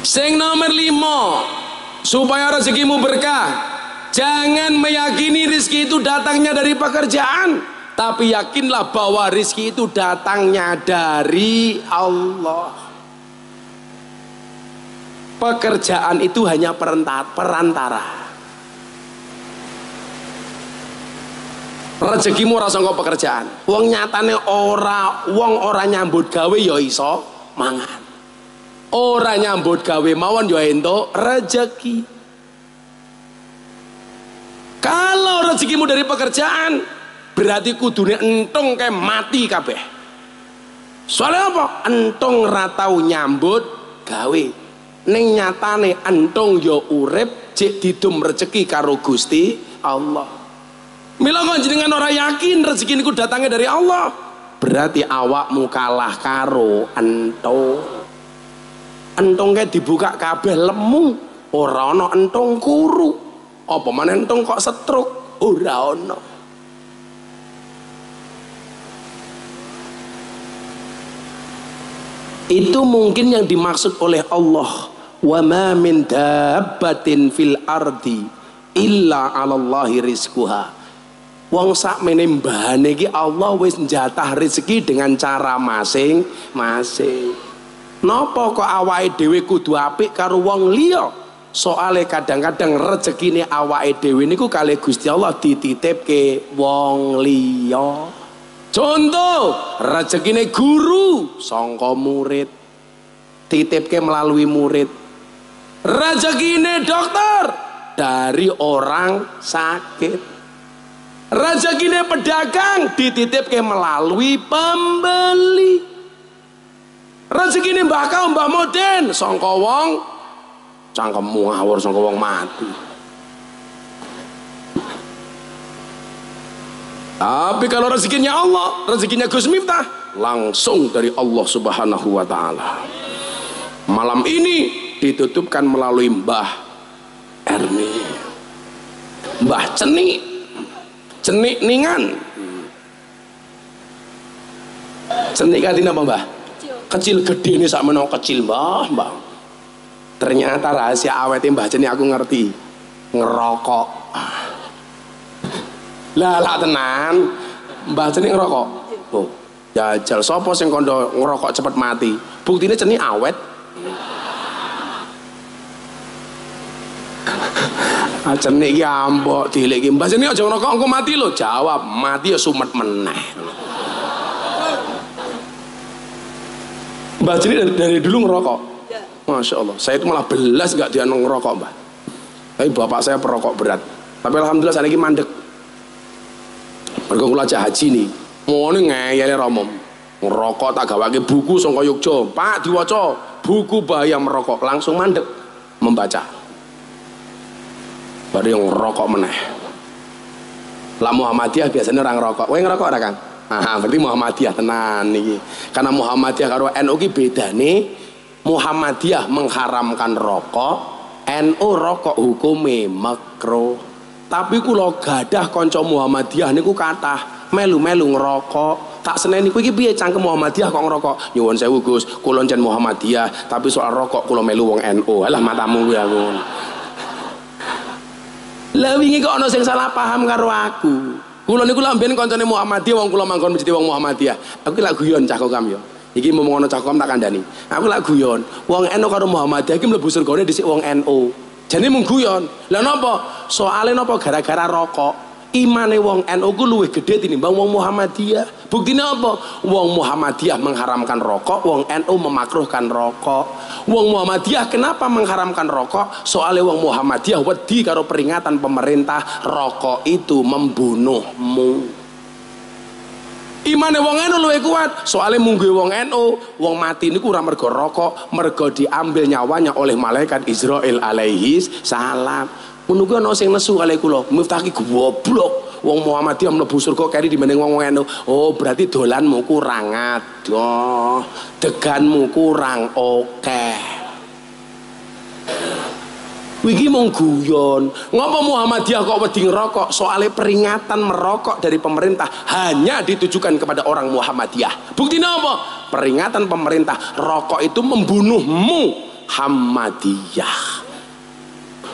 Sing nomor 5, supaya rezekimu berkah, jangan meyakini rezeki itu datangnya dari pekerjaan, tapi yakinlah bahwa rezeki itu datangnya dari Allah. Pekerjaan itu hanya perantara. Rezekimu ora saka pekerjaan. Wong nyatane wong ora nyambut gawe ya iso mangan. Ora nyambut gawe mawon ya entuk rezeki. Kalau rezekimu dari pekerjaan, berarti kudune entung kayak mati kabeh. Soalnya apa? Entung ra tau nyambut gawe. Ning nyatane entung ya urip jek didum rezeki karo Gusti Allah. Mila kok jenengan ora yakin rezeki niku datangnya dari Allah, berarti awakmu kalah karo entung. Entung kayak dibuka kabeh lemu, ora ana entung kuru. Apa maneh entung kok setruk, ora ana. Itu mungkin yang dimaksud oleh Allah. Wa ma min dabbatin fil ardi illa 'alallahi rizquha. Wong sakmene mbahane iki Allah wis njatah rezeki dengan cara masing-masing. Napa kok awake dhewe kudu apik karo wong liya? Soale kadang-kadang rezekine awake dhewe niku kalih Gusti Allah dititipke wong liya. Contoh, rezekine guru sangka murid, titipke melalui murid. Rezekine dokter dari orang sakit. Rezekine pedagang dititipke melalui pembeli. Rezekine mbah kau mbah moden sangka wong cangkemmu ngawur, sangka wong mati. Tapi kalau rezekinya Allah, rezekinya Gus Miftah langsung dari Allah Subhanahu wa taala. Malam ini ditutupkan melalui Mbah Erni, Mbah Cenik Ningan. Cenik katina apa Mbah? Kecil gede ini sak menawa kecil Mbah. Ternyata rahasia awete Mbah Cenik aku ngerti, ngerokok. Lah tenan, Mbah Cenik ngerokok. Oh, jajal sapa sing kondo ngerokok cepet mati? Buktine Cenik awet. Cenik iki ambok dilek iki. Mbah Cenik aja ngerokok engko mati lho. Jawab, mati ya sumet meneh. Mbah Cenik dari dulu ngerokok. Masya Allah, saya itu malah belas gak dia ngerokok Mbah. Tapi bapak saya perokok berat. Tapi alhamdulillah saya lagi mandek. Mergo kula aja haji nih, ngene ngeyele romom. Ngerokok tak gawake buku saka Yogya. Pak diwaca, buku bahaya merokok, langsung mandek membaca. Baru yang ngerokok meneh. Lah Muhammadiyah biasanya orang ngerokok. Kowe ngerokok ora, Kang? Ah, berarti Muhammadiyah tenan niki. Karena Muhammadiyah karo NU ki bedane, Muhammadiyah mengharamkan rokok, NU rokok hukume makruh. Tapi kula gadah kanca Muhammadiyah niku kathah melu-melu ngerokok. Tak seneni kowe iki piye cangkem Muhammadiyah kok ngerokok? Nyuwun sewu Gus, kula jan Muhammadiyah, tapi soal rokok kula melu wong NU. Alah matamu kuwi aku. Lah wingi kok ana sing salah paham karo aku. Kula niku lak mbiyen kancane Muhammadiyah, wong kula manggon mesti wong Muhammadiyah. Aku lak guyon cah kokam ya. Iki momong ana cah kokam tak kandhani. Aku lak guyon, wong NU karo Muhammadiyah iki mlebu surgane dhisik wong NU. Jane mung guyon. Lah napa? Soale napa gara-gara rokok. Imane wong NU ku luwih gedhe tinimbang wong Muhammadiyah. Buktine apa? Wong Muhammadiyah mengharamkan rokok, wong NU memakruhkan rokok. Wong Muhammadiyah kenapa mengharamkan rokok? Soale wong Muhammadiyah wedi karo peringatan pemerintah, rokok itu membunuhmu. Imane wong NU luwih kuat, soale mungguhe wong NU, wong mati niku ora mergo rokok, mergo diambil nyawanya oleh malaikat Israil alaihi salam. Ngono kuwi ana sing nesu kali kula, Miftah ki goblok. Wong Muhammadiyah mlebu surga keri dibanding wong NU. Oh, berarti dolanmu kurang adoh, deganmu kurang akeh. Wiki mung guyon. Ngapa Muhammadiyah kok wedi ngerokok? Soale peringatan merokok dari pemerintah hanya ditujukan kepada orang Muhammadiyah. Buktinya apa? Peringatan pemerintah, rokok itu membunuhmu Hammadiyah.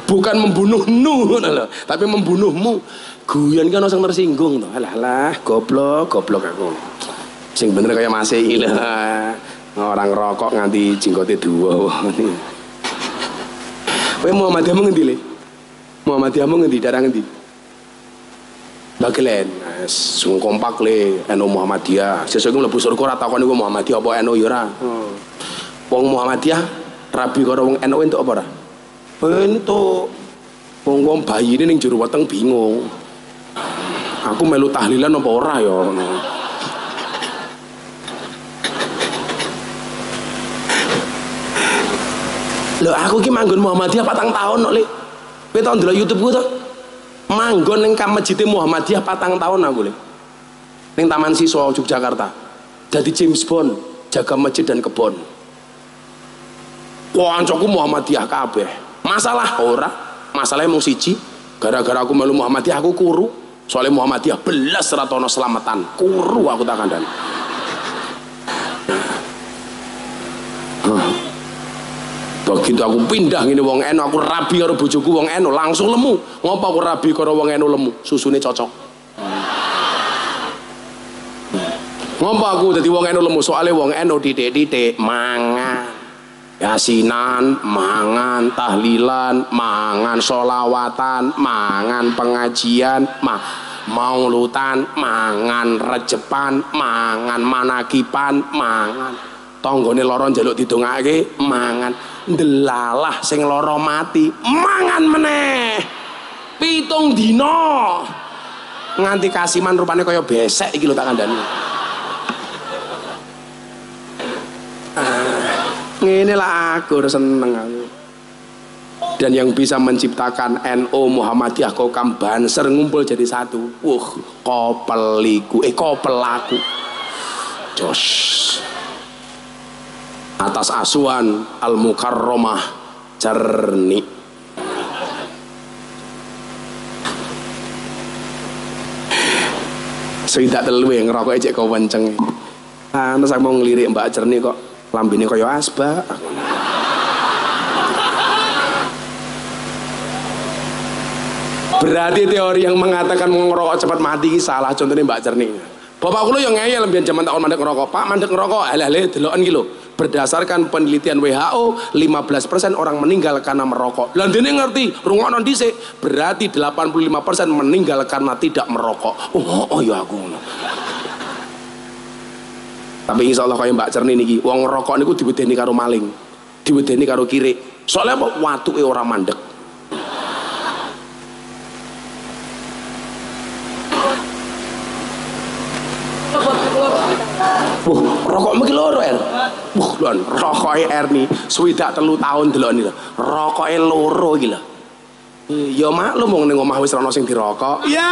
Bukan membunuhmu, tapi membunuhmu. Guyon kan orang tersinggung tuh. Alah, goblok aku. Sing bener kayak Masih lah. Orang rokok nganti jenggote dua. Kowe Muhammadiyah mau ngendi le? Muhammadiyah mau ngendi darah ngendi? Bagelen, sing kompak le NU Muhammadiyah. Sesuk mlebu surga ora takon iku Muhammadiyah apa NU ya ora. Wong Muhammadiyah rabi karo wong NU entuk apa ora? Entuk. Wong bayi ini ning jero weteng bingung. Aku melu tahlilan apa ora ya ngono. Lho aku ki manggon Muhammadiyah 4 tahun kok, Lek. Kowe tau ndelok YouTube ku to? Manggon ning Masjid Muhammadiyah 4 tahun aku, Lek. Ning Taman Siswa Yogyakarta. Jadi James Bond, jaga masjid dan kebon. Kancaku Muhammadiyah kabeh. Masalah ora, masalahnya mung siji, gara-gara aku melu Muhammadiyah aku kuru. Soalnya Muhammadiyah belas ratono selamatan, kuru aku tak kandhani. Begitu aku pindah ngene wong NU, aku rabi karo bojoku wong NU langsung lemu. Ngopo aku rabi karo wong NU lemu? Susune cocok. Ngompo aku dadi wong NU lemu, soalnya wong NU titik-titik mangan. Yasinan, mangan, tahlilan, mangan, sholawatan, mangan, pengajian, maulutan, mangan, rejepan, mangan, manakipan, mangan. Tonggone loro njaluk didongake, mangan. Ndelalah sing loro mati, mangan meneh. 7 dina. Nganti kasiman rupane kaya besek iki lho tak kandhani. Ngene lah aku seneng aku. Dan yang bisa menciptakan NU Muhammadiyah Kokam Banser ngumpul jadi satu. Kopeliku, kopelaku. Jos. Atas asuhan Al-Mukarramah Cerni. Swidak telu ngerokok ejek kau wenceng. Terus aku mau ngelirik Mbak Cerni kok lambine kaya asbak. Berarti teori yang mengatakan mau ngerokok cepat mati salah. Contohnya Mbak Cerni. Bapak kula yang ngeyel mbiyen jaman takon mandek ngerokok. Pak mandek ngerokok halale deloken ki lho. Berdasarkan penelitian WHO, 15% orang meninggal karena merokok. Lah dene ngerti, rungokno dhisik. Berarti 85% meninggal karena tidak merokok. Oh ya aku ngono. Tapi insyaallah kaya Mbak Cerni niki, wong ngerokok niku diwedeni karo maling. Diwedeni karo kirik. Soalnya apa? Watuke ora mandek. Rokok mungkin loro er. Lon, rokoke er nih, swidak 3 tahun delok nih lho. Rokoke loro iki lho. Ya maklum wong ning omah wis ana sing dirokok. Ya.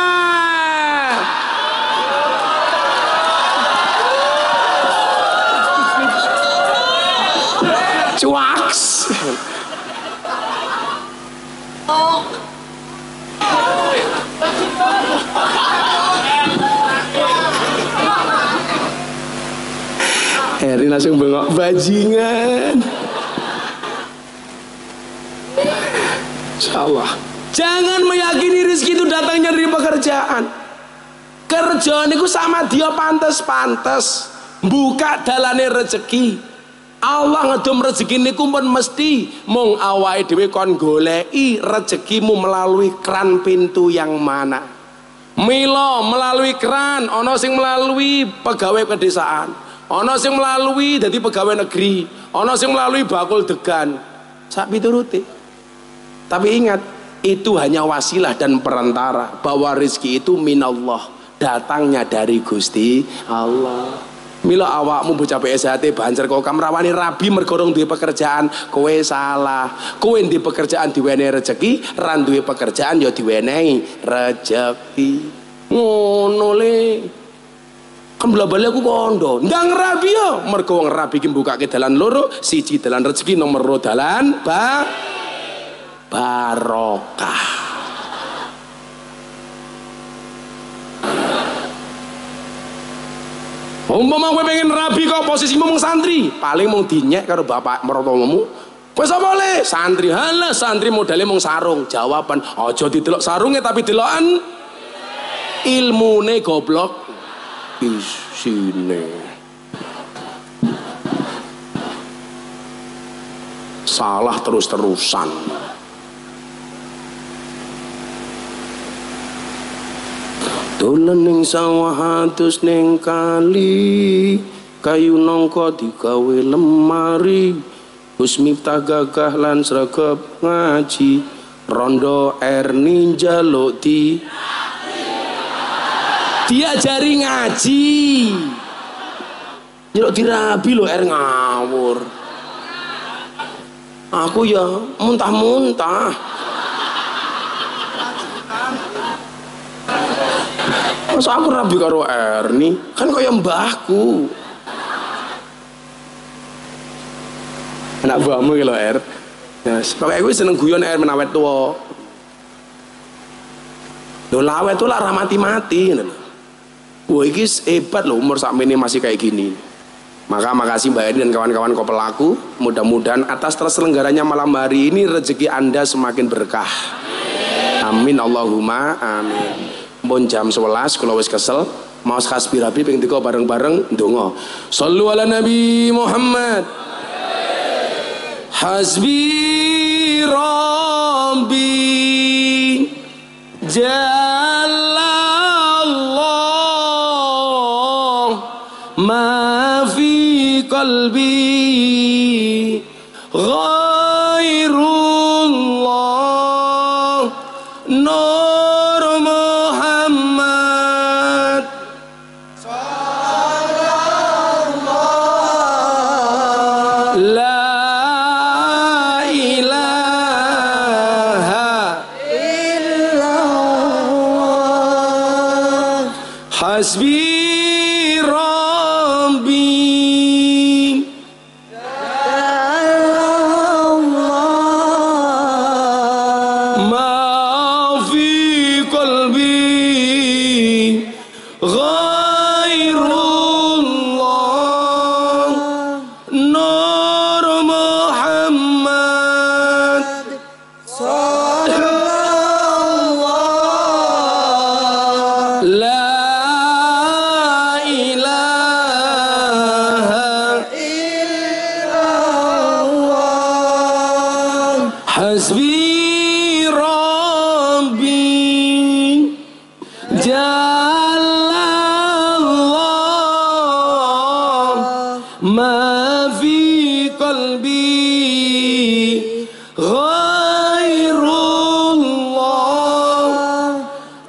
Cuaks. Eri langsung bengok, bajingan. Insyaallah. Jangan meyakini rezeki itu datangnya dari pekerjaan. Kerjaan itu sama dia pantes-pantes. Buka dalane rezeki. Allah ngedom rezeki niku pun mesti mung awake dhewe kon goleki rezekimu melalui keran pintu yang mana. Milo melalui keran, ana sing melalui pegawai pedesaan, ana sing melalui dadi pegawai negeri, ana sing melalui bakul degan. Sak pituruté. Tapi ingat, itu hanya wasilah dan perantara, bahwa rezeki itu minallah, datangnya dari Gusti Allah. Milo awakmu bocah PSHT Banser kok kamrawani rabi mergorong duwe pekerjaan, kowe salah. Kowe di pekerjaan diwenehi rezeki, ran duwe pekerjaan ya diwenehi rezeki. Ngono le. Kan bola-bali aku kondo. Ndang rabi yo, mergo wong rabi ki mbukake dalan loro, siji dalan rezeki, nomor loro dalan barokah. Umpama kowe pengen rabi kok posisimu mung santri, paling mung dinyek karo bapak mertuamu. Kowe sapa le? Santri. Halah, santri modalnya mung sarung. Jawaban, aja didelok sarunge tapi delokan ilmune goblok. Isine. Salah terus-terusan. Dolen ning sawah atus ning kali, kayu nangka digawe lemari, Gus Miftah gagah lan sregep ngaji, rondo Erni njaluk diajari ngaji. Njaluk dirabi lho er ngawur. Aku ya muntah-muntah. Masa aku rabi karo Erni, kan kaya mbahku. Anak buahmu iki lho Er. Yes, pokoke aku seneng guyon Er menawet tuwa. Lho lawet tuh lah mati-mati ngono. Wah iki hebat loh, umur sakmene masih kayak gini. Maka makasih Mbak Erni dan kawan-kawan Kopelaku. Mudah-mudahan atas terselenggaranya malam hari ini rezeki Anda semakin berkah. Amin Allahumma amin. Bon jam 11 kalau wis kesel Maos hasbi rabbi ping 3 bareng-bareng ndonga. Shallu ala Nabi Muhammad. Hasbi rabbi Jalallah ma fi qalbi ghairullah Nur Muhammad sallallahu la ilaha illallah hasbi rabbi ma fi qalbi ghairullah Nur Muhammad sallallahu la ilaha illallah hasbi rabbi Jalallah ma fi qalbi ghairullah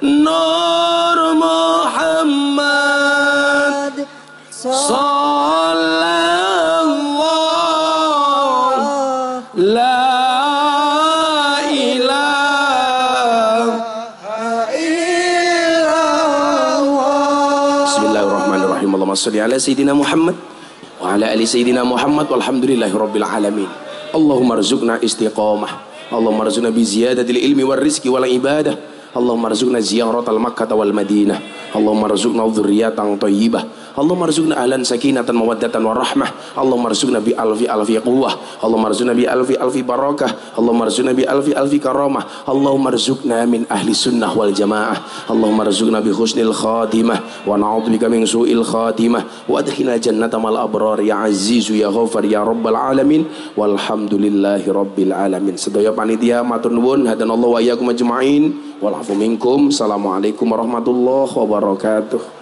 Nur Muhammad sallallahu la ilaha illallah. Bismillahirrahmanirrahim. Allahumma shalli ala sayyidina Muhammad wa ala ali sayyidina Muhammad walhamdulillahi rabbil alamin. Allahumma rzuqna istiqamah. Allahumma rzuqna bi ziyadatil ilmi war rizqi wal ibadah. Allahumma rzuqna ziyaratal Makkah wal Madinah. Allahumma rzuqna dzurriyyatan thayyibah. Allahumma rzuqna ahlan sakinatan mawaddatan warahmah. Allahumma rzuqna bi alfi quwwah. Allahumma rzuqna bi alfi barakah. Allahumma rzuqna bi alfi karamah. Allahumma rzuqna min ahli sunnah wal jamaah. Allahumma rzuqna bi husnil khatimah wa na'udzubika min su'il khatimah wa adkhilna jannata mal abrar ya azizu ya ghafar ya rabbal alamin walhamdulillahi rabbil alamin. Sedaya panitia matur nuwun hadanallahu wa iyyakum ajmain wal afu minkum. Assalamualaikum warahmatullahi wabarakatuh.